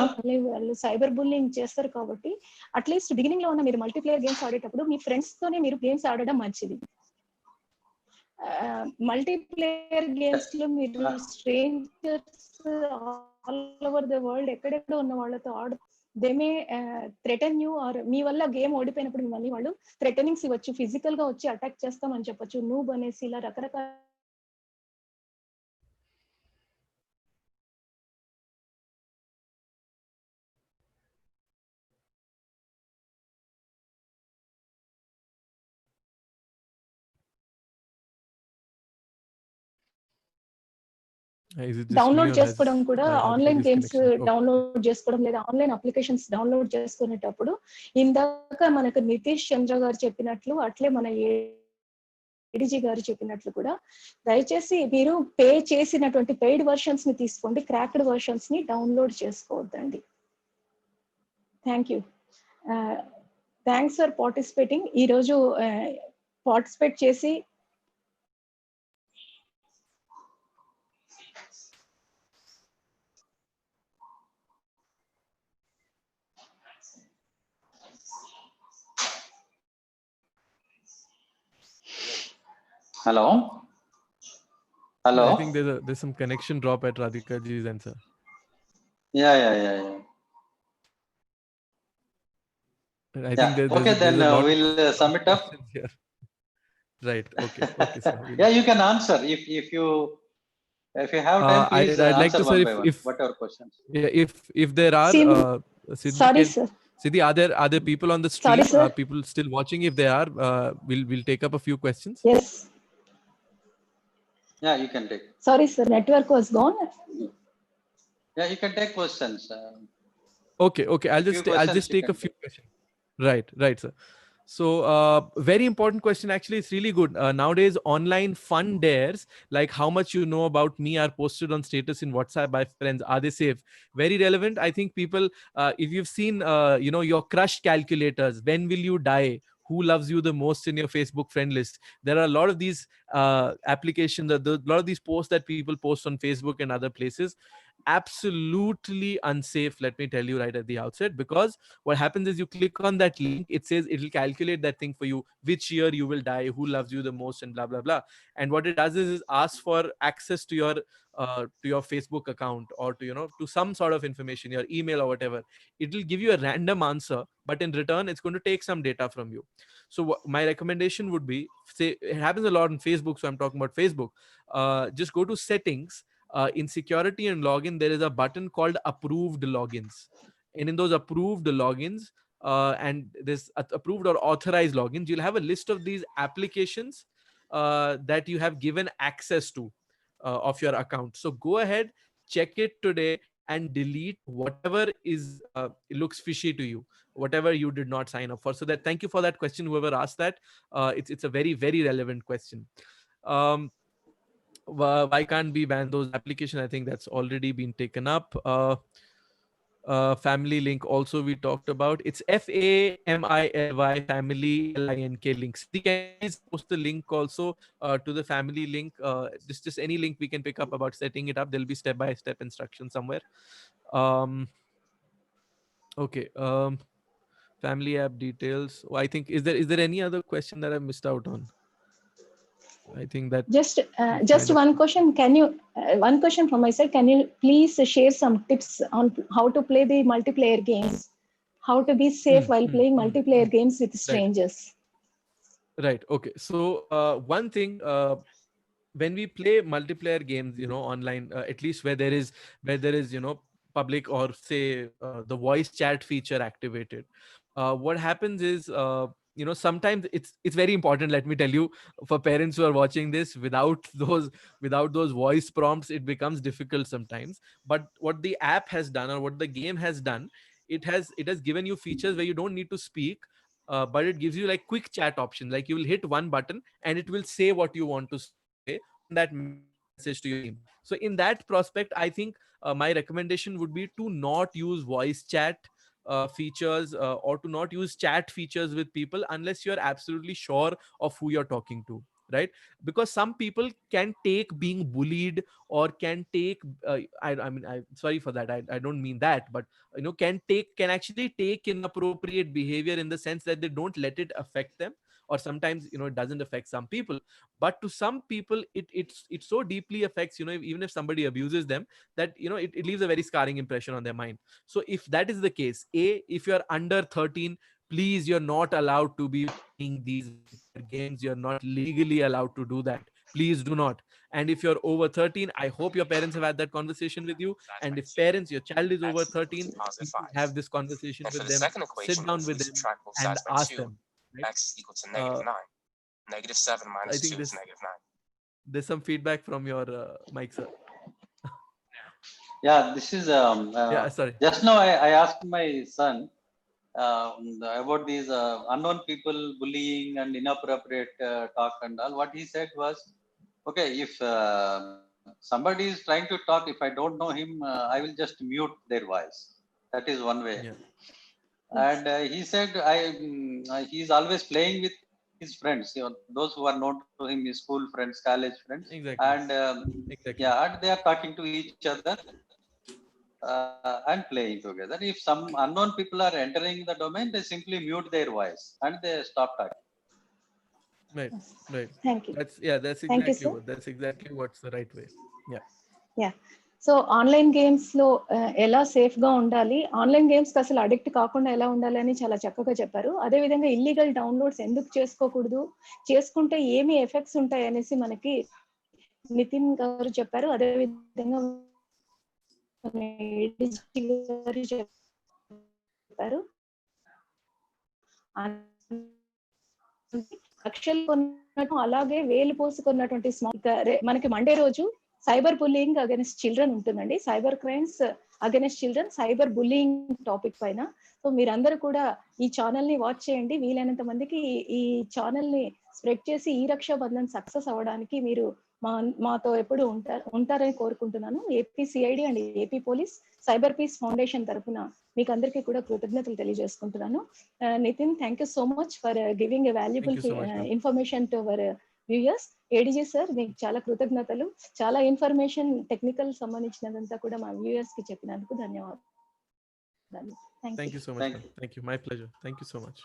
A: వాళ్ళు cyber bullying చేస్తారు కాబట్టి అట్లీస్ట్ బిగినింగ్ లో ఉన్న మీరు మల్టీప్లేయర్ గేమ్స్ ఆడేటప్పుడు మీ ఫ్రెండ్స్ తోనే మీరు గేమ్స్ ఆడడం మంచిది. మల్టీప్లేయర్ గేమ్స్ లో మీరు strangers all over the world ఎక్కడెక్కడ ఉన్న వాళ్ళతో ఆడు they may threaten you or మీ వల్ల గేమ్ ఓడిపోయినప్పుడు మిమ్మల్ని వాళ్ళు థ్రెటనింగ్స్ ఇవ్వచ్చు, ఫిజికల్ గా వచ్చి అటాక్ చేస్తామని చెప్పొచ్చు, నూబ్ అనేసి ఇలా రకరకాల
C: Is it just me
A: download
C: or has
A: చేసుకోవడం కూడా
C: Radhika
A: online games
C: disconnection? Okay.
A: Download చేసుకోవడం లేదా ఆన్లైన్ అప్లికేషన్స్ డౌన్లోడ్ చేసుకునేటప్పుడు ఇందాక మనకు నితీష్ చంద్ర గారు చెప్పినట్లు అట్లే మన ఏడీజీ గారు చెప్పినట్లు కూడా దయచేసి మీరు పే చేసినటువంటి పెయిడ్ వర్షన్స్ ని తీసుకోండి, క్రాక్డ్ వర్షన్స్ ని డౌన్లోడ్ చేసుకోవద్దండి. Thank you. Thanks for participating. ఈరోజు పార్టిసిపేట్ చేసి
D: hello. Hello.
C: I think there's some connection drop at Radhika ji's answer.
D: Yeah.
C: I think
D: Okay, then
C: there's a lot
D: we'll sum it up.
C: here. Right. Okay, sir.
D: Yeah, you can answer if you have time. Please
C: I'd like
D: answer
C: to,
D: one
C: sir,
D: by one.
C: if
D: Whatever questions.
C: Yeah, if there are Siddhi,
A: sorry sir.
C: Siddhi, are there people on the stream?
A: Sorry, sir.
C: Are people still watching? If they are, we'll take up a few questions.
A: Yes.
D: Yeah, you can take.
A: Sorry sir, network was gone.
D: Yeah, you can take questions.
C: Okay. I'll just take a few questions. Right, sir. So very important question. Actually, it's really good. Nowadays, online fun dares, like how much you know about me, are posted on status in WhatsApp by friends. Are they safe? Very relevant. I think people, if you've seen, your crush calculators, when will you die? Who loves you the most in your Facebook friend list? There are a lot of these applications, a lot of these posts that people post on Facebook and other places. Absolutely unsafe, let me tell you right at the outset, because what happens is you click on that link, it says it will calculate that thing for you, which year you will die, who loves you the most, and blah blah blah. And what it does is ask for access to your Facebook account, or to some sort of information, your email or whatever. It will give you a random answer, but in return it's going to take some data from you. So my recommendation would be, say it happens a lot on Facebook, so I'm talking about Facebook. Just go to settings. In security and login, there is a button called approved logins. And in those approved logins, and this approved or authorized logins, you'll have a list of these applications that you have given access to of your account. So go ahead, check it today, and delete whatever is looks fishy to you, whatever you did not sign up for. So that, thank you for that question, whoever asked that. It's a very, very relevant question. why can't we ban those application? I think that's already been taken up. Family link also we talked about. It's FAMILY family LINK link. Siddhi, can you please post the link also to the family link? Just any link we can pick up about setting it up. There'll be step-by-step instruction somewhere. Okay. Family app details. Oh, I think is there any other question that I missed out on? I think that
A: just one question. Can you one question from my side? Can you please share some tips on how to play the multiplayer games? How to be safe while playing multiplayer games with strangers?
C: Right. Okay. So one thing. When we play multiplayer games, online, at least where there is public or say the voice chat feature activated, what happens is sometimes it's very important. Let me tell you, for parents who are watching this, without those voice prompts, it becomes difficult sometimes. But what the app has done, or what the game has done, it has given you features where you don't need to speak. But it gives you like quick chat options. Like you will hit one button and it will say what you want to say on that message to your team. So in that prospect, I think my recommendation would be to not use voice chat features, or to not use chat features with people unless you're absolutely sure of who you're talking to, right? Because some people can take being bullied, or can take I mean, I sorry for that, I don't mean that, but can actually take inappropriate behavior in the sense that they don't let it affect them. Or sometimes it doesn't affect some people, but to some people it so deeply affects, even if somebody abuses them, that it leaves a very scarring impression on their mind. So if that is the case, if you're under 13, please, you're not allowed to be playing these games. You're not legally allowed to do that. Please do not. And if you're over 13, I hope your parents have had that conversation with you. And if parents, your child is over 13, please have this conversation with them. Sit down with them and ask them. Right?
E: X is equal to -9. -7 minus 2 is -9.
C: There's some feedback from your mic, sir.
D: Yeah, this is
C: yeah, sorry.
D: Just now I asked my son about these unknown people bullying and inappropriate talk and all. What he said was, okay, if somebody is trying to talk, if I don't know him, I will just mute their voice. That is one way.
C: Yeah.
D: And he said, he's always playing with his friends, those who are known to him, his school friends, college friends.
C: Exactly.
D: And
C: Exactly.
D: yeah, and they are talking to each other and playing together. If some unknown people are entering the domain, they simply mute their voice and they stop talking.
C: Right. Right.
A: Thank you.
C: That's exactly what's the right way. Yeah.
A: So online games లో ఎలా safe గా ఉండాలి, online games కి అసలు addict కాకుండా ఎలా ఉండాలి అని చాలా చక్కగా చెప్పారు. అదే విధంగా ఇల్లీగల్ డౌన్లోడ్స్ ఎందుకు చేసుకోకూడదు, చేసుకుంటే ఏమి ఎఫెక్ట్స్ ఉంటాయి అనేసి మనకి నితిన్ గారు చెప్పారు. అదే విధంగా చెప్పారు. లక్షలు కొన్నట్టు అలాగే వేలు పోసుకున్నటువంటి మనకి మండే రోజు సైబర్ బుల్లింగ్ అగైన్స్ చిల్డ్రన్ ఉంటుందండి. Cyber crimes against children, cyber bullying topic పైన. సో మీరందరూ కూడా ఈ ఛానల్ ని వాచ్ చేయండి. వీలైనంత మందికి ఈ ఛానల్ ని స్ప్రెడ్ చేసి ఈ రక్షాబంధన్ సక్సెస్ అవ్వడానికి మీరు మాతో ఎప్పుడు ఉంటారని కోరుకుంటున్నాను. AP CID and AP police Cyber Peace Foundation తరఫున మీకు అందరికీ కూడా కృతజ్ఞతలు తెలియజేసుకుంటున్నాను. Nitin, thank you so much for giving a valuable information to our viewers. ADG sir, మీకు చాలా కృతజ్ఞతలు. చాలా ఇన్ఫర్మేషన్ టెక్నికల్ సంబంధించినదంతా కూడా మా వ్యూయర్స్ కి చెప్పినందుకు ధన్యవాదాలు.
C: Thank you so much. Thank you. My pleasure. Thank you so much.